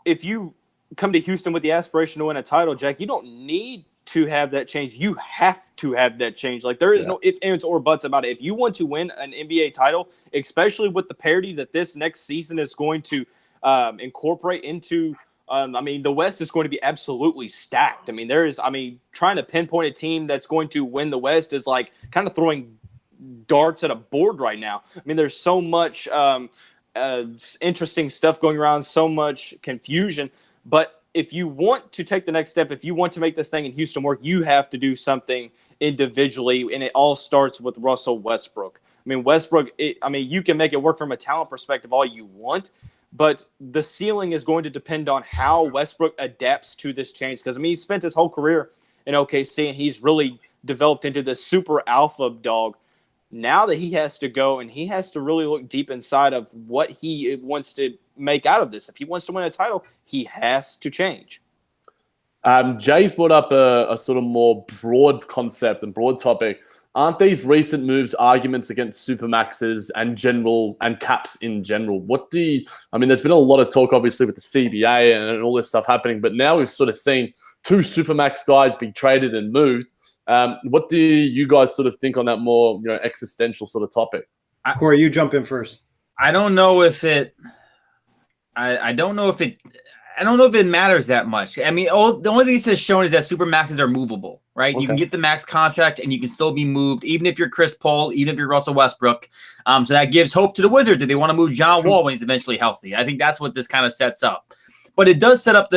if you come to Houston with the aspiration to win a title, Jack, you don't need to have that change. You have to have that change. Like, there is no ifs, ands, or buts about it. If you want to win an NBA title, especially with the parity that this next season is going to incorporate into, I mean, the West is going to be absolutely stacked. I mean, trying to pinpoint a team that's going to win the West is like kind of throwing darts at a board right now. I mean, there's so much interesting stuff going around, so much confusion. But if you want to take the next step, if you want to make this thing in Houston work, you have to do something individually, and it all starts with Russell Westbrook. I mean, Westbrook, you can make it work from a talent perspective all you want, but the ceiling is going to depend on how Westbrook adapts to this change. Because, I mean, he spent his whole career in OKC, and he's really developed into this super alpha dog. Now that he has to go and he has to really look deep inside of what he wants to make out of this. If he wants to win a title, he has to change. Jay's brought up a sort of more broad concept and broad topic. Aren't these recent moves arguments against supermaxes and caps in general? There's been a lot of talk, obviously, with the CBA and all this stuff happening, but now we've sort of seen two supermax guys be traded and moved. What do you guys sort of think on that more, you know, existential sort of topic? Corey, you jump in first. I don't know if it I don't know if it matters that much. I mean, the only thing this has shown is that super maxes are movable, right? Okay. You can get the max contract and you can still be moved, even if you're Chris Paul, even if you're Russell Westbrook. So that gives hope to the Wizards if they want to move John Wall when he's eventually healthy. I think that's what this kind of sets up. But it does set up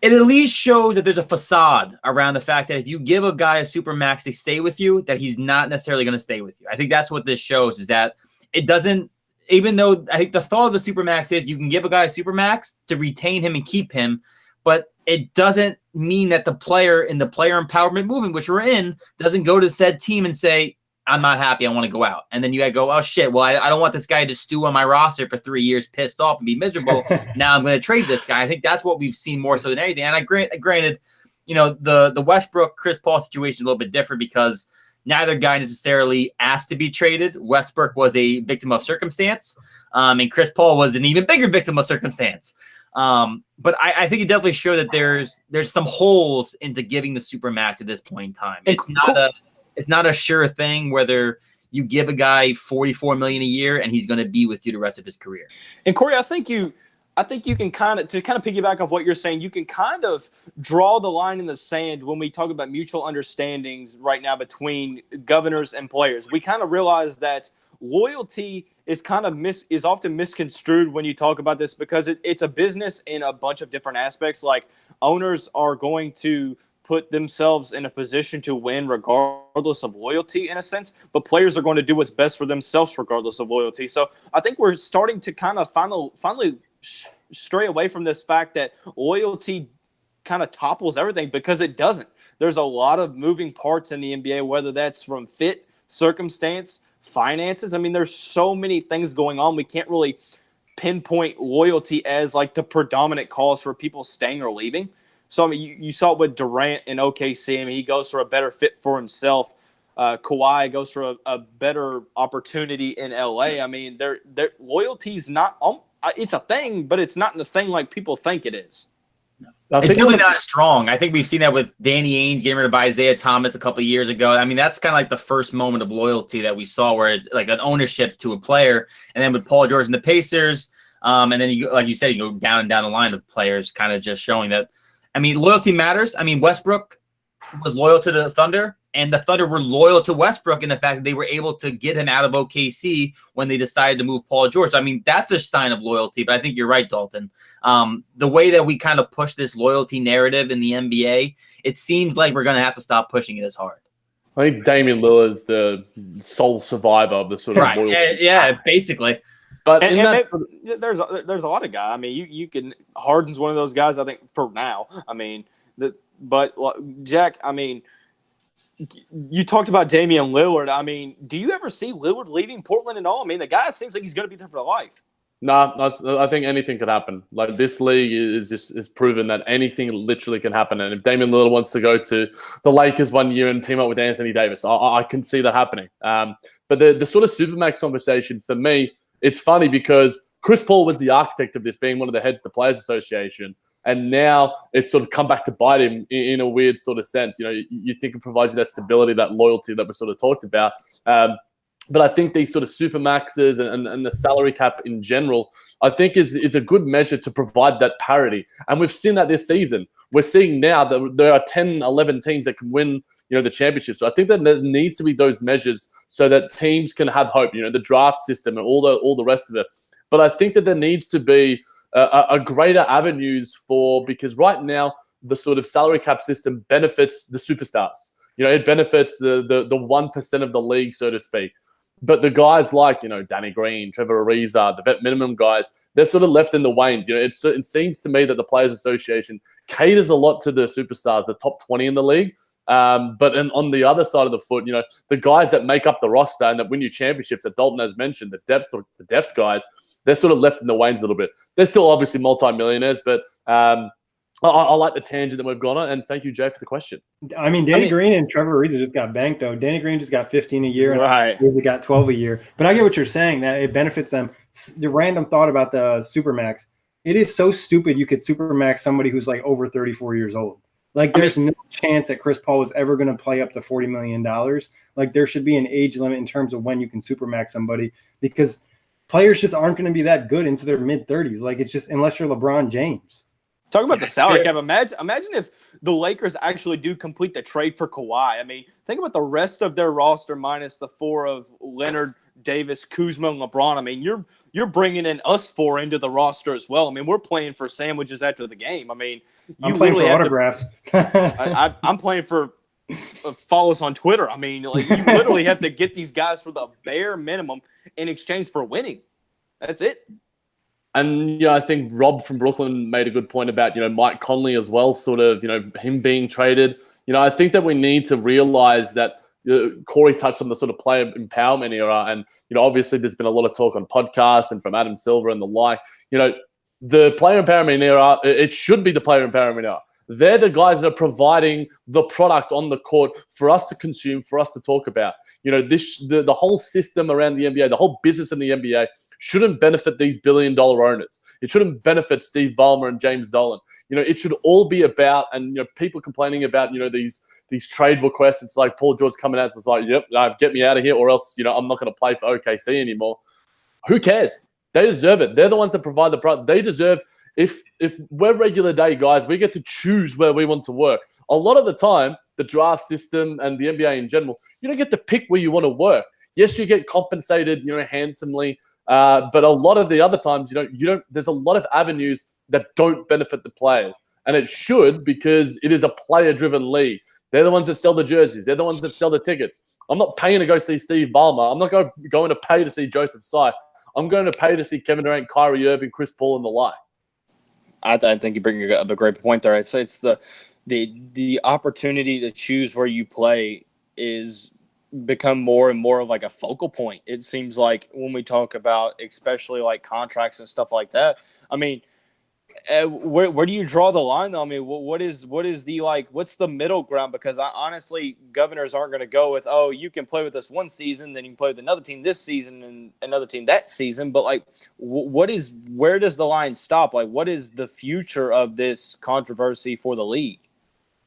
it at least shows that there's a facade around the fact that if you give a guy a super max, they stay with you, that he's not necessarily going to stay with you. I think that's what this shows, is that it doesn't, even though I think the thought of the super max is you can give a guy a super max to retain him and keep him, but it doesn't mean that the player in the player empowerment movement, which we're in, doesn't go to said team and say, I'm not happy, I want to go out. And then you got to go, oh shit, well, I don't want this guy to stew on my roster for 3 years, pissed off and be miserable. Now I'm going to trade this guy. I think that's what we've seen more so than anything. And granted, the Westbrook Chris Paul situation is a little bit different because neither guy necessarily asked to be traded. Westbrook was a victim of circumstance, and Chris Paul was an even bigger victim of circumstance. But I think it definitely showed that there's some holes into giving the super max at this point in time. It's not a sure thing whether you give a guy $44 million a year and he's going to be with you the rest of his career. And Corey, I think you can kind of piggyback off what you're saying. You can kind of draw the line in the sand when we talk about mutual understandings right now between governors and players. We kind of realize that loyalty is is often misconstrued when you talk about this because it's a business in a bunch of different aspects. Like owners are going to put themselves in a position to win regardless of loyalty in a sense, but players are going to do what's best for themselves regardless of loyalty. So I think we're starting to kind of finally stray away from this fact that loyalty kind of topples everything, because it doesn't. There's a lot of moving parts in the NBA, whether that's from fit, circumstance, finances. I mean, there's so many things going on. We can't really pinpoint loyalty as like the predominant cause for people staying or leaving. So, I mean, you saw it with Durant in OKC. I mean, he goes for a better fit for himself. Kawhi goes for a better opportunity in LA. I mean, their loyalty's not it's a thing, but it's not the thing like people think it is. It's really not strong. I think we've seen that with Danny Ainge getting rid of Isaiah Thomas a couple of years ago. I mean, that's kind of like the first moment of loyalty that we saw, where it's like an ownership to a player. And then with Paul George and the Pacers, and then like you said, you go down and down the line of players, kind of just showing that. I mean, loyalty matters. I mean, Westbrook was loyal to the Thunder, and the Thunder were loyal to Westbrook in the fact that they were able to get him out of OKC when they decided to move Paul George. I mean, that's a sign of loyalty, but I think you're right, Dalton. The way that we kind of push this loyalty narrative in the NBA, it seems like we're going to have to stop pushing it as hard. I think Damian Lillard's the sole survivor of the sort of loyalty. Yeah, basically. But there's a lot of guys. I mean, you can Harden's one of those guys. I think for now. I mean, but Jack. I mean, you talked about Damian Lillard. I mean, do you ever see Lillard leaving Portland at all? I mean, the guy seems like he's going to be there for life. No, I think anything could happen. Like, this league is proven that anything literally can happen. And if Damian Lillard wants to go to the Lakers one year and team up with Anthony Davis, I can see that happening. But the sort of Supermax conversation for me, it's funny because Chris Paul was the architect of this, being one of the heads of the Players Association. And now it's sort of come back to bite him in a weird sort of sense. You know, you think it provides you that stability, that loyalty that we sort of talked about. But I think these sort of supermaxes and the salary cap in general, I think is a good measure to provide that parity. And we've seen that this season. We're seeing now that there are 10, 11 teams that can win, the championship. So I think that there needs to be those measures so that teams can have hope, the draft system and all the rest of it. But I think that there needs to be a greater avenues because right now the sort of salary cap system benefits the superstars. It benefits the 1% of the league, so to speak. But the guys like, Danny Green, Trevor Ariza, the vet minimum guys, they're sort of left in the wanes. It seems to me that the Players Association caters a lot to the superstars, the top 20 in the league. But on the other side of the foot, the guys that make up the roster and that win you championships that Dalton has mentioned, the depth guys, they're sort of left in the wanes a little bit. They're still obviously multi-millionaires, but I like the tangent that we've gone on, and thank you, Jay, for the question. I mean, Danny Green and Trevor Ariza just got banked, though. Danny Green just got 15 a year, and Ariza got 12 a year. But I get what you're saying, that it benefits them. The random thought about the Supermax, it is so stupid you could Supermax somebody who's like over 34 years old. Like, there's no chance that Chris Paul was ever going to play up to $40 million. Like, there should be an age limit in terms of when you can Supermax somebody, because players just aren't going to be that good into their mid-30s. Like, it's just, unless you're LeBron James. Talk about the salary cap. Imagine if the Lakers actually do complete the trade for Kawhi. I mean, think about the rest of their roster minus the four of Leonard, Davis, Kuzma, and LeBron. I mean, you're bringing in us four into the roster as well. I mean, we're playing for sandwiches after the game. I mean, I'm playing for autographs. I'm playing for follow us on Twitter. I mean, like, you literally have to get these guys for the bare minimum in exchange for winning. That's it. And, I think Rob from Brooklyn made a good point about, Mike Conley as well, sort of, him being traded. I think that we need to realize that Corey touched on the sort of player empowerment era. And, obviously there's been a lot of talk on podcasts and from Adam Silver and the like. The player empowerment era, it should be the player empowerment era. They're the guys that are providing the product on the court for us to consume, for us to talk about. The whole system around the NBA, the whole business in the NBA shouldn't benefit these billion-dollar owners. It shouldn't benefit Steve Ballmer and James Dolan. It should all be about, and people complaining about, these trade requests. It's like Paul George coming out and it's like, yep, get me out of here, or else, I'm not going to play for OKC anymore. Who cares? They deserve it. They're the ones that provide the product. They deserve. If we're regular day guys, we get to choose where we want to work. A lot of the time, the draft system and the NBA in general, you don't get to pick where you want to work. Yes, you get compensated, handsomely, but a lot of the other times, you don't. There's a lot of avenues that don't benefit the players, and it should, because it is a player-driven league. They're the ones that sell the jerseys. They're the ones that sell the tickets. I'm not paying to go see Steve Ballmer. I'm not going to pay to see Joseph Tsai. I'm going to pay to see Kevin Durant, Kyrie Irving, Chris Paul, and the like. I think you bring up a great point there. I'd say it's the opportunity to choose where you play is become more and more of like a focal point. It seems like when we talk about especially like contracts and stuff like that. I mean, where do you draw the line though? I mean, what is the what's the middle ground? Because honestly, governors aren't going to go with, oh, you can play with us one season, then you can play with another team this season and another team that season. But where does the line stop? Like, what is the future of this controversy for the league?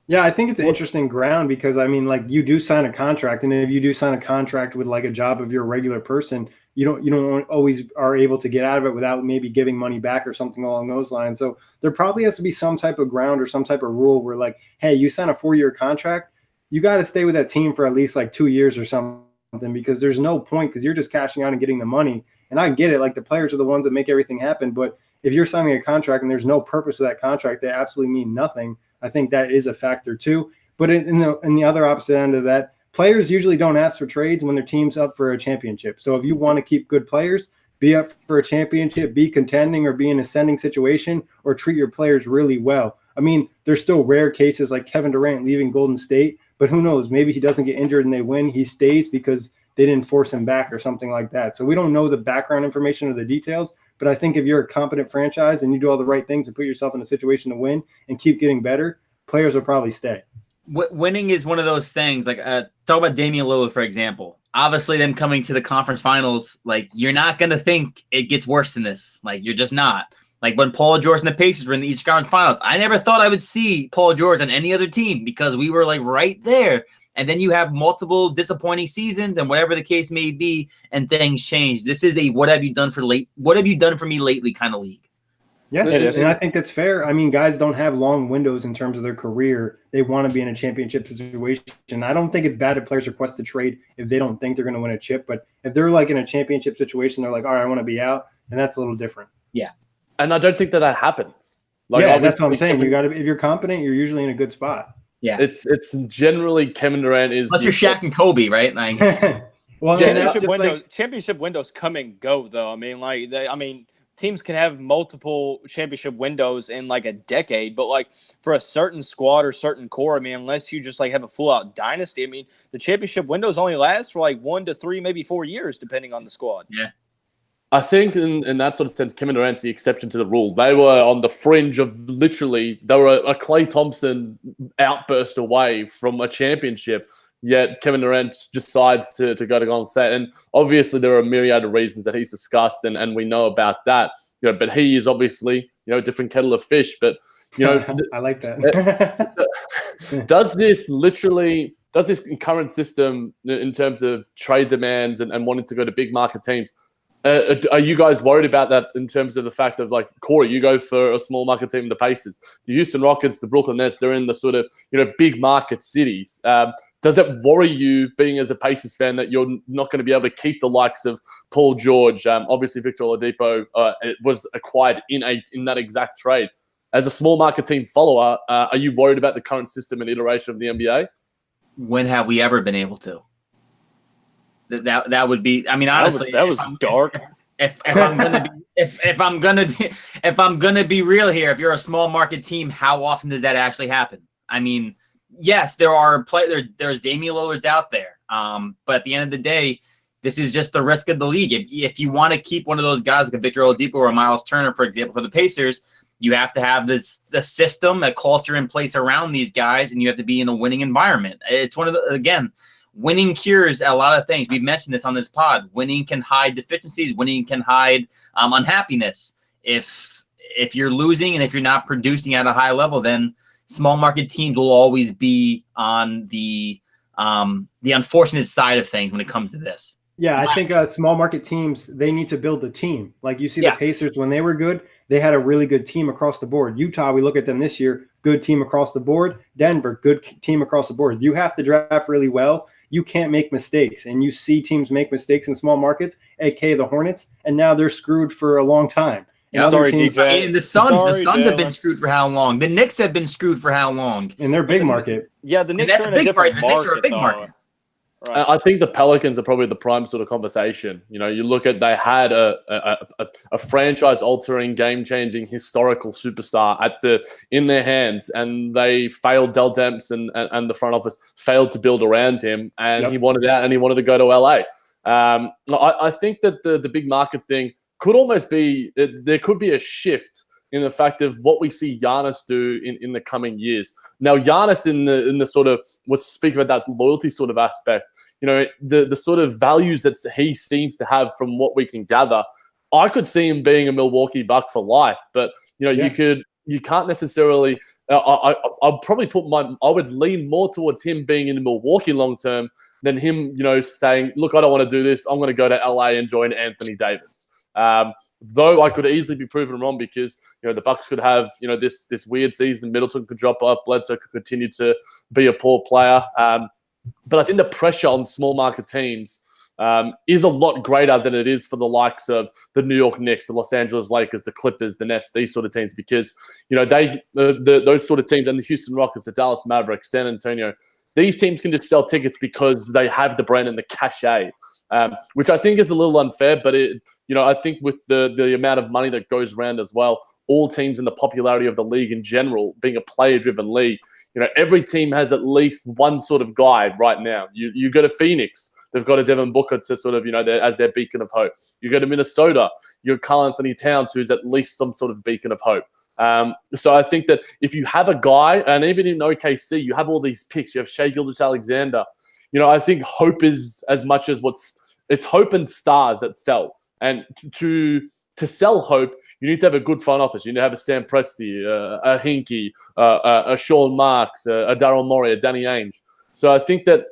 Yeah, I think it's an interesting ground because, I mean, you do sign a contract, and if you do sign a contract with a job of your regular person, you don't always are able to get out of it without maybe giving money back or something along those lines. So there probably has to be some type of ground or some type of rule where hey, you sign a 4-year contract, you got to stay with that team for at least 2 years or something, because there's no point, because you're just cashing out and getting the money. And I get it, the players are the ones that make everything happen. But if you're signing a contract and there's no purpose to that contract, they absolutely mean nothing. I think that is a factor too. But in the other opposite end of that, players usually don't ask for trades when their team's up for a championship. So if you want to keep good players, be up for a championship, be contending, or be in an ascending situation, or treat your players really well. I mean, there's still rare cases like Kevin Durant leaving Golden State, but who knows? Maybe he doesn't get injured and they win. He stays because they didn't force him back or something like that. So we don't know the background information or the details, but I think if you're a competent franchise and you do all the right things and put yourself in a situation to win and keep getting better, players will probably stay. Winning is one of those things. Talk about Damian Lillard, for example. Obviously, them coming to the conference finals, you're not going to think it gets worse than this. You're just not. When Paul George and the Pacers were in the Eastern Conference Finals, I never thought I would see Paul George on any other team because we were right there. And then you have multiple disappointing seasons and whatever the case may be, and things change. This is a what have you done for me lately kind of league. Yeah, and I think that's fair. I mean, guys don't have long windows in terms of their career. They want to be in a championship situation. I don't think it's bad if players request a trade if they don't think they're going to win a chip. But if they're in a championship situation, they're all right, I want to be out, and that's a little different. Yeah, and I don't think that happens. That's what I'm saying. You got to, if you're competent, you're usually in a good spot. Yeah, it's generally Kevin Durant is. Unless you're Shaq and Kobe, right? Well, championship windows come and go, though. I mean, teams can have multiple championship windows in a decade, but for a certain squad or certain core, I mean, unless you just have a full out dynasty, I mean, the championship windows only last for 1 to 3, maybe 4 years, depending on the squad. Yeah. I think in that sort of sense, Kevin Durant's the exception to the rule. They were on the fringe of they were a Klay Thompson outburst away from a championship, yet Kevin Durant decides to go to Golden State. And obviously there are a myriad of reasons that he's discussed, and we know about that. But he is obviously, a different kettle of fish. But, I like that. does this current system in terms of trade demands and wanting to go to big market teams, Are you guys worried about that in terms of the fact of, like, Corey, you go for a small market team, the Pacers, the Houston Rockets, the Brooklyn Nets, they're in the sort of, big market cities. Does it worry you, being as a Pacers fan, that you're not going to be able to keep the likes of Paul George? Obviously, Victor Oladipo it was acquired in that exact trade. As a small market team follower, are you worried about the current system and iteration of the NBA? When have we ever been able to? That would be. I mean, honestly, that was dark. If I'm gonna be real here, if you're a small market team, how often does that actually happen? I mean, yes, there's Damian Lillard's out there, but at the end of the day, this is just the risk of the league. If you want to keep one of those guys like a Victor Oladipo or a Miles Turner, for example, for the Pacers, you have to have the system, a culture in place around these guys, and you have to be in a winning environment. It's one of the, again, winning cures a lot of things. We've mentioned this on this pod. Winning can hide deficiencies. Winning can hide unhappiness. If you're losing and if you're not producing at a high level, then small market teams will always be on the unfortunate side of things when it comes to this. Yeah, I think small market teams, they need to build a team. Like you see the Pacers, when they were good, they had a really good team across the board. Utah, we look at them this year, good team across the board. Denver, good team across the board. You have to draft really well. You can't make mistakes. And you see teams make mistakes in small markets, aka the Hornets, and now they're screwed for a long time. Yeah, sorry, DJ. And the Suns have been screwed for how long? The Knicks have been screwed for how long? In their big market. Yeah, the Knicks are in a different market. The Knicks are a big market. Right. I think the Pelicans are probably the prime sort of conversation. You look at, they had a franchise-altering, game-changing, historical superstar in their hands, and they failed. Del Demps and the front office failed to build around him, and he wanted out, and he wanted to go to LA. I think that the big market thing could almost be, there could be a shift in the fact of what we see Giannis do in the coming years. Now, Giannis in the sort of, let's speak about that loyalty sort of aspect, the sort of values that he seems to have from what we can gather, I could see him being a Milwaukee Buck for life. But, you can't necessarily, I'll probably I would lean more towards him being in Milwaukee long term than him, saying, look, I don't want to do this. I'm going to go to LA and join Anthony Davis. Though I could easily be proven wrong, because the Bucks could have this weird season. Middleton could drop off. Bledsoe could continue to be a poor player. But I think the pressure on small market teams is a lot greater than it is for the likes of the New York Knicks, the Los Angeles Lakers, the Clippers, the Nets, these sort of teams, because those sort of teams, and the Houston Rockets, the Dallas Mavericks, San Antonio, these teams can just sell tickets because they have the brand and the cachet, which I think is a little unfair. But I think with the amount of money that goes around as well, all teams and the popularity of the league in general, being a player-driven league, every team has at least one sort of guy right now. You go to Phoenix, they've got a Devin Booker to sort of, as their beacon of hope. You go to Minnesota, you have Karl Anthony Towns, who's at least some sort of beacon of hope. So I think that if you have a guy, and even in OKC, you have all these picks, you have Shai Gilgeous-Alexander, I think hope is as much as it's hope and stars that sell. And to sell hope, you need to have a good front office. You need to have a Sam Presti, a Hinkie, a Sean Marks, a Daryl Morey, a Danny Ainge. So I think that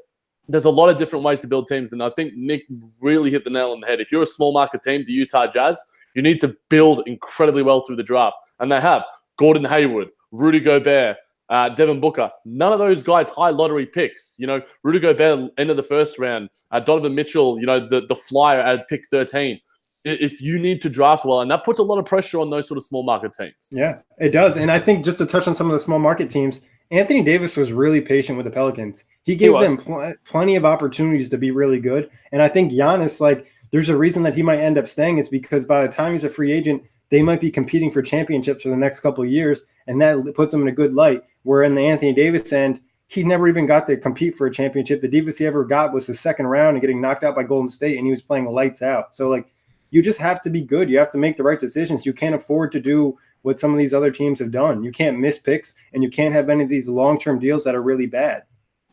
there's a lot of different ways to build teams. And I think Nick really hit the nail on the head. If you're a small market team, the Utah Jazz, you need to build incredibly well through the draft. And they have Gordon Hayward, Rudy Gobert, Devin Booker. None of those guys high lottery picks. Rudy Gobert, end of the first round. Donovan Mitchell, the flyer at pick 13. If you need to draft well, and that puts a lot of pressure on those sort of small market teams. Yeah, it does. And I think just to touch on some of the small market teams, Anthony Davis was really patient with the Pelicans. He gave them plenty of opportunities to be really good. And I think Giannis, there's a reason that he might end up staying, is because by the time he's a free agent, they might be competing for championships for the next couple of years, and that puts him in a good light. Where in the Anthony Davis end, he never even got to compete for a championship. The deepest he ever got was his second round and getting knocked out by Golden State, and he was playing lights out. So, you just have to be good. You have to make the right decisions. You can't afford to do what some of these other teams have done. You can't miss picks, and you can't have any of these long-term deals that are really bad.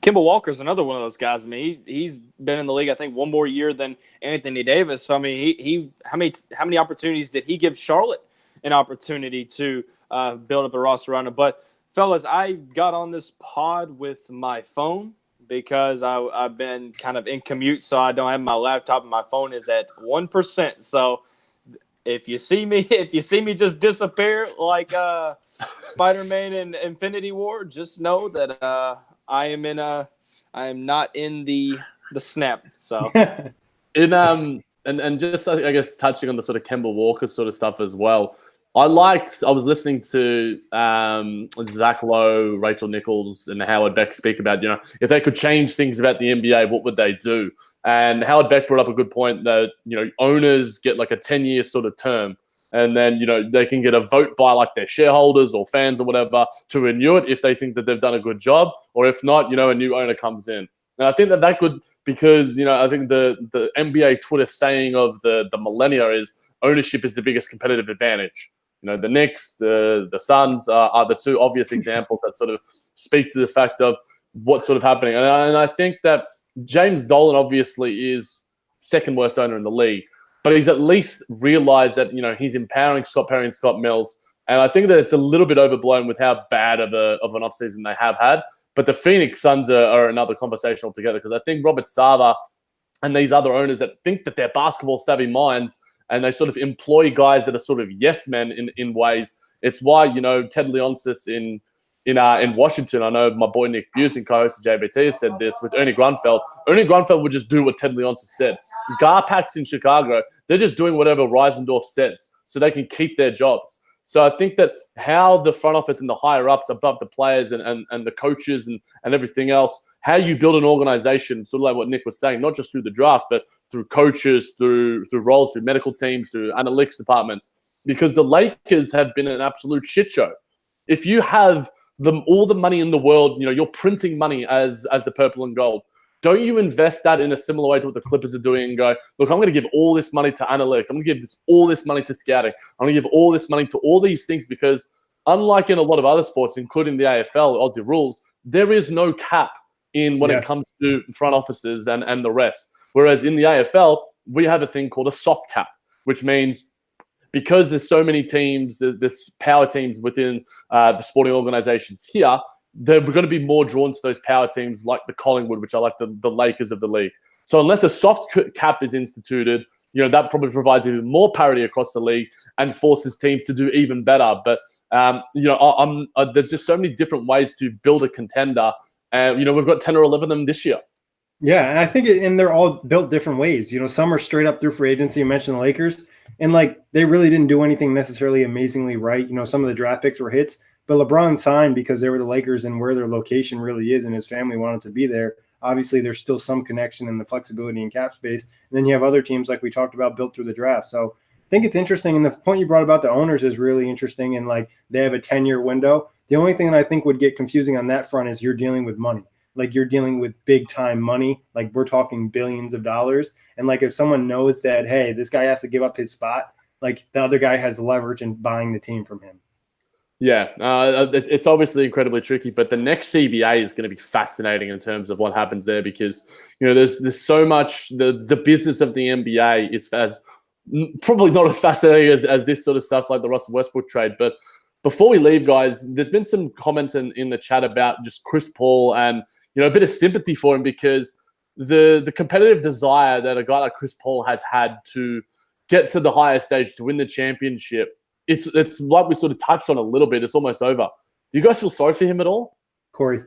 Kemba Walker's another one of those guys. I mean, he's been in the league, I think, one more year than Anthony Davis. So, I mean, how many opportunities did he give Charlotte an opportunity to build up a roster around him? But, fellas, I got on this pod with my phone because I've been kind of in commute, so I don't have my laptop and my phone is at 1%. So if you see me just disappear like Spider-Man in Infinity War, just know that I am not in the snap. So and just I guess touching on the sort of Kemba Walker sort of stuff as well. I was listening to Zach Lowe, Rachel Nichols, and Howard Beck speak about, if they could change things about the NBA, what would they do? And Howard Beck brought up a good point that, owners get like a 10-year sort of term. And then, they can get a vote by like their shareholders or fans or whatever to renew it if they think that they've done a good job. Or if not, a new owner comes in. And I think that could, because, I think the NBA Twitter saying of the millennia is ownership is the biggest competitive advantage. The Knicks, the Suns are the two obvious examples that sort of speak to the fact of what's sort of happening. And I think that James Dolan obviously is second worst owner in the league, but he's at least realized that, he's empowering Scott Perry and Scott Mills. And I think that it's a little bit overblown with how bad of an offseason they have had. But the Phoenix Suns are another conversation altogether, because I think Robert Sarver and these other owners that think that they're basketball savvy minds, and they sort of employ guys that are sort of yes men in ways. It's why, Ted Leonsis in Washington, I know my boy Nick Busey, co-host of JBT, has said this with Ernie Grunfeld. Ernie Grunfeld would just do what Ted Leonsis said. Garpax in Chicago, they're just doing whatever Reisendorf says so they can keep their jobs. So I think that how the front office and the higher ups above the players and the coaches and everything else, how you build an organization, sort of like what Nick was saying, not just through the draft, but through coaches, through roles, through medical teams, through analytics departments, because the Lakers have been an absolute shit show. If you have all the money in the world, you're printing money as the purple and gold. Don't you invest that in a similar way to what the Clippers are doing and go, look, I'm going to give all this money to analytics. I'm going to give all this money to scouting. I'm going to give all this money to all these things, because unlike in a lot of other sports, including the AFL, Aussie rules, there is no cap in when it comes to front offices and the rest. Whereas in the AFL, we have a thing called a soft cap, which means because there's so many teams, there's power teams within the sporting organizations here, they're going to be more drawn to those power teams like the Collingwood, which are like the Lakers of the league. So unless a soft cap is instituted, that probably provides even more parity across the league and forces teams to do even better. But, there's just so many different ways to build a contender. And, we've got 10 or 11 of them this year. Yeah, and I think and they're all built different ways. Some are straight up through free agency. You mentioned the Lakers, and they really didn't do anything necessarily amazingly right. Some of the draft picks were hits, but LeBron signed because they were the Lakers and where their location really is, and his family wanted to be there. Obviously, there's still some connection in the flexibility and cap space. And then you have other teams like we talked about built through the draft. So I think it's interesting. And the point you brought about the owners is really interesting. And they have a 10-year window. The only thing that I think would get confusing on that front is you're dealing with money. You're dealing with big time money. We're talking billions of dollars. And if someone knows that, hey, this guy has to give up his spot, the other guy has leverage in buying the team from him. Yeah, it's obviously incredibly tricky, but the next CBA is going to be fascinating in terms of what happens there, because there's so much. The business of the NBA is probably not as fascinating as this sort of stuff like the Russell Westbrook trade. But before we leave, guys, there's been some comments in the chat about just Chris Paul and a bit of sympathy for him, because the competitive desire that a guy like Chris Paul has had to get to the higher stage to win the championship. It's like we sort of touched on a little bit. It's almost over. Do you guys feel sorry for him at all? Corey?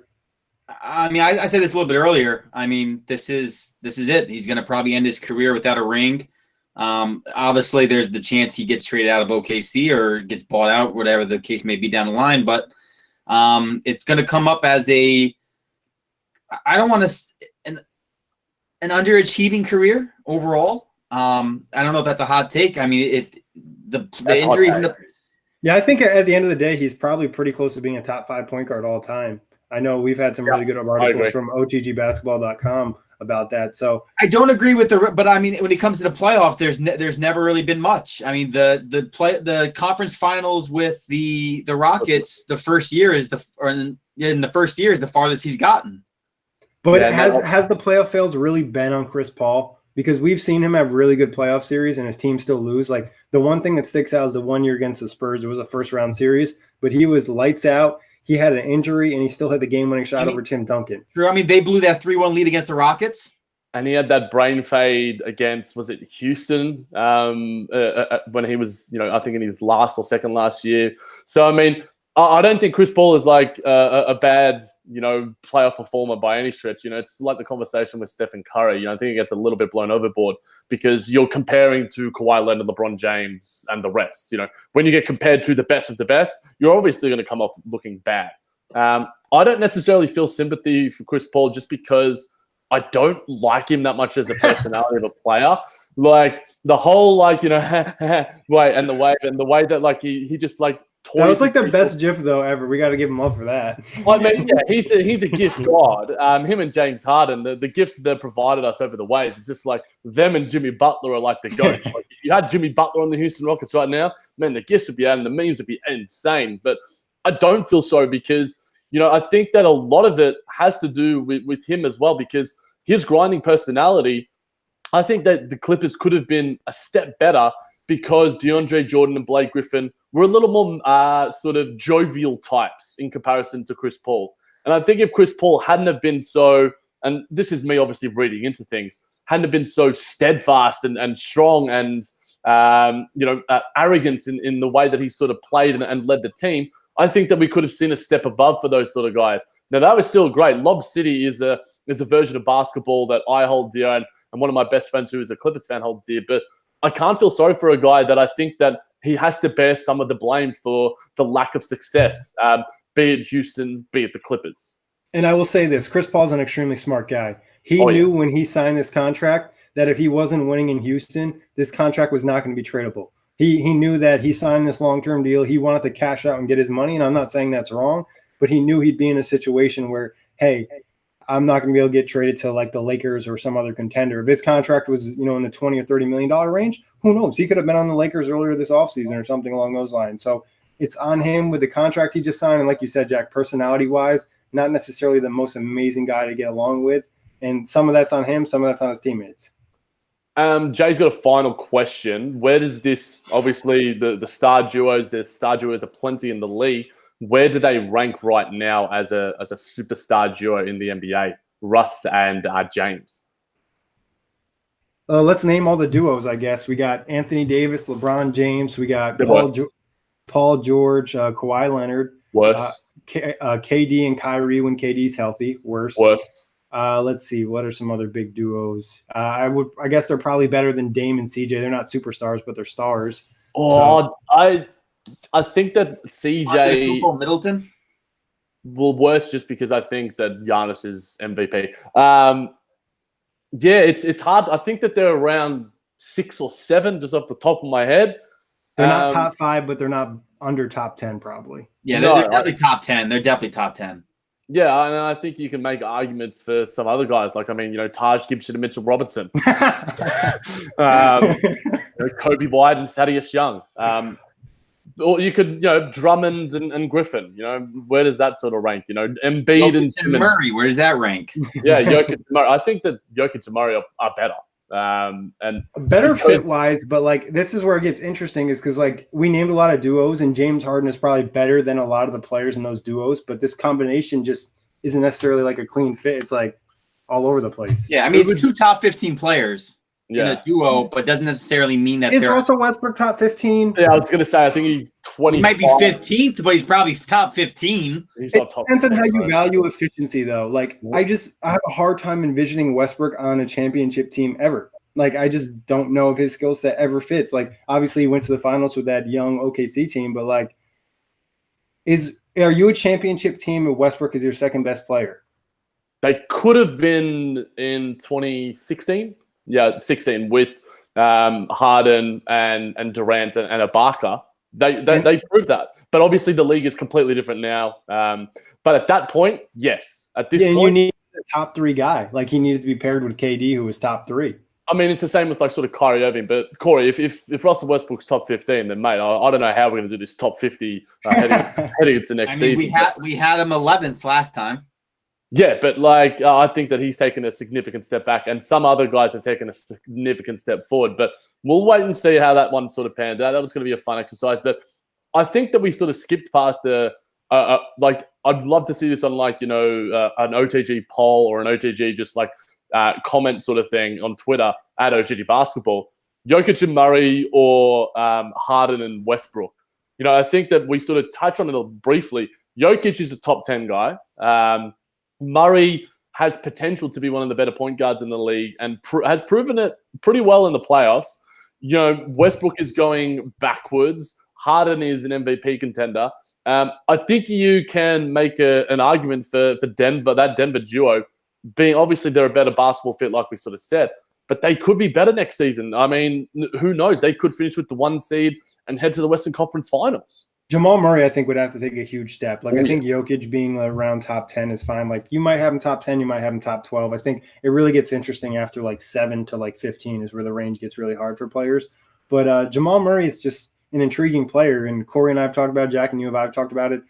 I mean, I said this a little bit earlier. I mean, this is it. He's going to probably end his career without a ring. Obviously, there's the chance he gets traded out of OKC or gets bought out, whatever the case may be down the line. But it's going to come up as I don't want an underachieving career overall. I don't know if that's a hot take. I mean, if the injuries and yeah, I think at the end of the day, he's probably pretty close to being a top 5 point guard all time. I know we've had some really good articles from OTGbasketball.com about that. So I don't agree with but I mean, when it comes to the playoff, there's never really been much. I mean, the conference finals with the Rockets, the first year is the farthest he's gotten. But has the playoff fails really been on Chris Paul? Because we've seen him have really good playoff series and his team still lose. The one thing that sticks out is the 1 year against the Spurs. It was a first round series, but he was lights out. he had an injury and he still had the game-winning shot I mean, over Tim Duncan. True. I mean, they blew that 3-1 lead against the Rockets. And he had that brain fade against, was it Houston, when he was, I think in his last or second last year. So, I mean, I don't think Chris Paul is like a bad, playoff performer by any stretch. It's like the conversation with Stephen Curry. I think it gets a little bit blown overboard because you're comparing to Kawhi Leonard, LeBron James, and the rest. When you get compared to the best of the best, you're obviously going to come off looking bad. I don't necessarily feel sympathy for Chris Paul just because I don't like him that much as a personality of a player. Like the whole, wait, and the way that like he just like toys. That was like the best GIF though ever. We got to give him love for that. I mean, yeah, he's a gift god. Him and James Harden, the gifts they provided us over the ways, it's just like them and Jimmy Butler are like the goats. Like, if you had Jimmy Butler on the Houston Rockets right now, man, the gifts would be out and the memes would be insane. But I don't feel so because I think that a lot of it has to do with him as well because his grinding personality, I think that the Clippers could have been a step better because DeAndre Jordan and Blake Griffin were a little more sort of jovial types in comparison to Chris Paul. And I think if Chris Paul hadn't have been so, and this is me obviously reading into things, hadn't have been so steadfast and strong and, arrogant in the way that he sort of played and led the team, I think that we could have seen a step above for those sort of guys. Now, that was still great. Lob City is a version of basketball that I hold dear, and one of my best friends who is a Clippers fan holds dear. But I can't feel sorry for a guy that I think that he has to bear some of the blame for the lack of success, be it Houston, be it the Clippers. And I will say this, Chris Paul's an extremely smart guy. He knew when he signed this contract that if he wasn't winning in Houston, this contract was not going to be tradable. He knew that he signed this long-term deal. He wanted to cash out and get his money, and I'm not saying that's wrong, but he knew he'd be in a situation where, hey, I'm not going to be able to get traded to like the Lakers or some other contender. If his contract was, in the $20 or $30 million range, who knows? He could have been on the Lakers earlier this offseason or something along those lines. So it's on him with the contract he just signed. And like you said, Jack, personality-wise, not necessarily the most amazing guy to get along with. And some of that's on him, some of that's on his teammates. Jay's got a final question. Where does this, obviously, the star duos, there's star duos are plenty in the league. Where do they rank right now as a superstar duo in the NBA? Russ and James. Let's name all the duos, I guess. We got Anthony Davis, LeBron James. We got Paul George, Kawhi Leonard. Worse. KD and Kyrie when KD's healthy. Worse. Let's see. What are some other big duos? I guess they're probably better than Dame and CJ. They're not superstars, but they're stars. I think that CJ Middleton. Well, worse just because I think that Giannis is MVP. It's hard. I think that they're around 6 or 7, just off the top of my head. They're not top 5, but they're not under top 10, probably. Yeah, they're definitely top 10. They're definitely top 10. Yeah, and I think you can make arguments for some other guys. Like, Taj Gibson and Mitchell Robinson. Kobe White and Thaddeus Young. Or you could, Drummond and Griffin. Where does that sort of rank? Embiid Jokic and Murray. Where does that rank? Yeah, Jokic and Murray. I think that Jokic and Murray are better. And better fit wise, but like this is where it gets interesting is because like we named a lot of duos and James Harden is probably better than a lot of the players in those duos, but this combination just isn't necessarily like a clean fit. It's like all over the place. Yeah, I mean it's 2 top 15 players in a duo, but doesn't necessarily mean that is Russell Westbrook top 15? Yeah, I was gonna say I think he's 20. He might be 15th, but he's probably top 15. He's not top. Depends on how you value efficiency, though. Like I have a hard time envisioning Westbrook on a championship team ever. Like I just don't know if his skill set ever fits. Like obviously he went to the finals with that young OKC team, but like, are you a championship team if Westbrook is your second best player? They could have been in 2016. Yeah, 16 with Harden and Durant and Ibaka. They proved that. But obviously the league is completely different now. But at that point, yes. At this point, you need a top 3 guy. Like he needed to be paired with KD, who was top 3. I mean, it's the same with like sort of Kyrie Irving. But Corey, if Russell Westbrook's top 15, then mate, I don't know how we're going to do this top 50 heading into next season. We had him 11th last time. Yeah, but like I think that he's taken a significant step back, and some other guys have taken a significant step forward. But we'll wait and see how that one sort of panned out. That was going to be a fun exercise. But I think that we sort of skipped past the like I'd love to see this on like an OTG poll or an OTG just like comment sort of thing on Twitter at OTG Basketball. Jokic and Murray or Harden and Westbrook. I think that we sort of touched on it briefly. Jokic is a top 10 guy. Murray has potential to be one of the better point guards in the league and has proven it pretty well in the playoffs. Westbrook is going backwards. Harden is an MVP contender. I think you can make an argument for Denver, that Denver duo, being obviously they're a better basketball fit, like we sort of said, but they could be better next season. I mean, who knows? They could finish with the 1 seed and head to the Western Conference Finals. Jamal Murray, I think, would have to take a huge step. Like, I think Jokic being around top 10 is fine. Like, you might have him top 10, you might have him top 12. I think it really gets interesting after like 7 to like 15 is where the range gets really hard for players. But Jamal Murray is just an intriguing player. And Corey and I have talked about it, Jack and you have talked about it.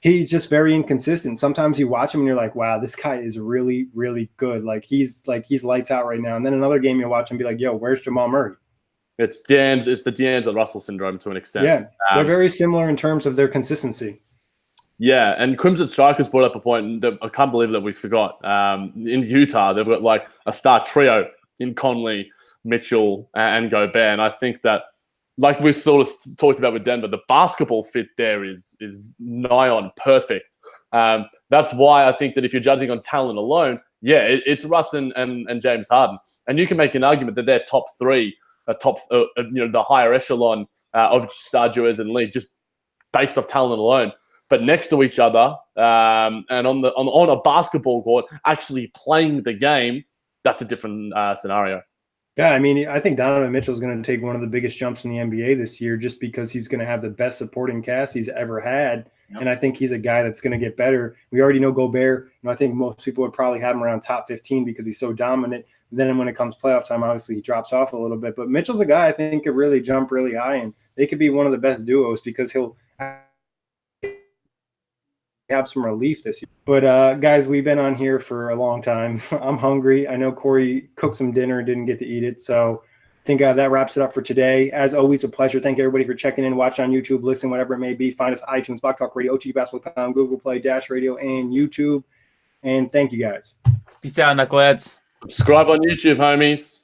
He's just very inconsistent. Sometimes you watch him and you're like, wow, this guy is really, really good. He's lights out right now. And then another game you'll watch and be like, yo, where's Jamal Murray? It's the D'Angelo Russell syndrome to an extent. Yeah, they're very similar in terms of their consistency. Yeah, and Crimson Strikers brought up a point that I can't believe that we forgot. In Utah, they've got like a star trio in Conley, Mitchell, and Gobert. And I think that, like we sort of talked about with Denver, the basketball fit there is nigh on perfect. That's why I think that if you're judging on talent alone, it's Russ and James Harden. And you can make an argument that they're top 3, the higher echelon of star duos in the league, just based off talent alone. But next to each other, and on a basketball court, actually playing the game, that's a different scenario. Yeah, I mean, I think Donovan Mitchell is going to take one of the biggest jumps in the NBA this year just because he's going to have the best supporting cast he's ever had. Yep. And I think he's a guy that's going to get better. We already know Gobert. I think most people would probably have him around top 15 because he's so dominant. Then when it comes playoff time, obviously he drops off a little bit. But Mitchell's a guy I think could really jump really high, and they could be one of the best duos because he'll have some relief this year. But guys, we've been on here for a long time. I'm hungry. I know Corey cooked some dinner and didn't get to eat it. So I think that wraps it up for today. As always, a pleasure. Thank everybody for checking in, watching on YouTube, listening, whatever it may be. Find us iTunes, Block Talk Radio, OTGBasketball.com, Google Play, Dash Radio, and YouTube. And thank you guys. Peace out, knuckleheads. Subscribe on YouTube, homies.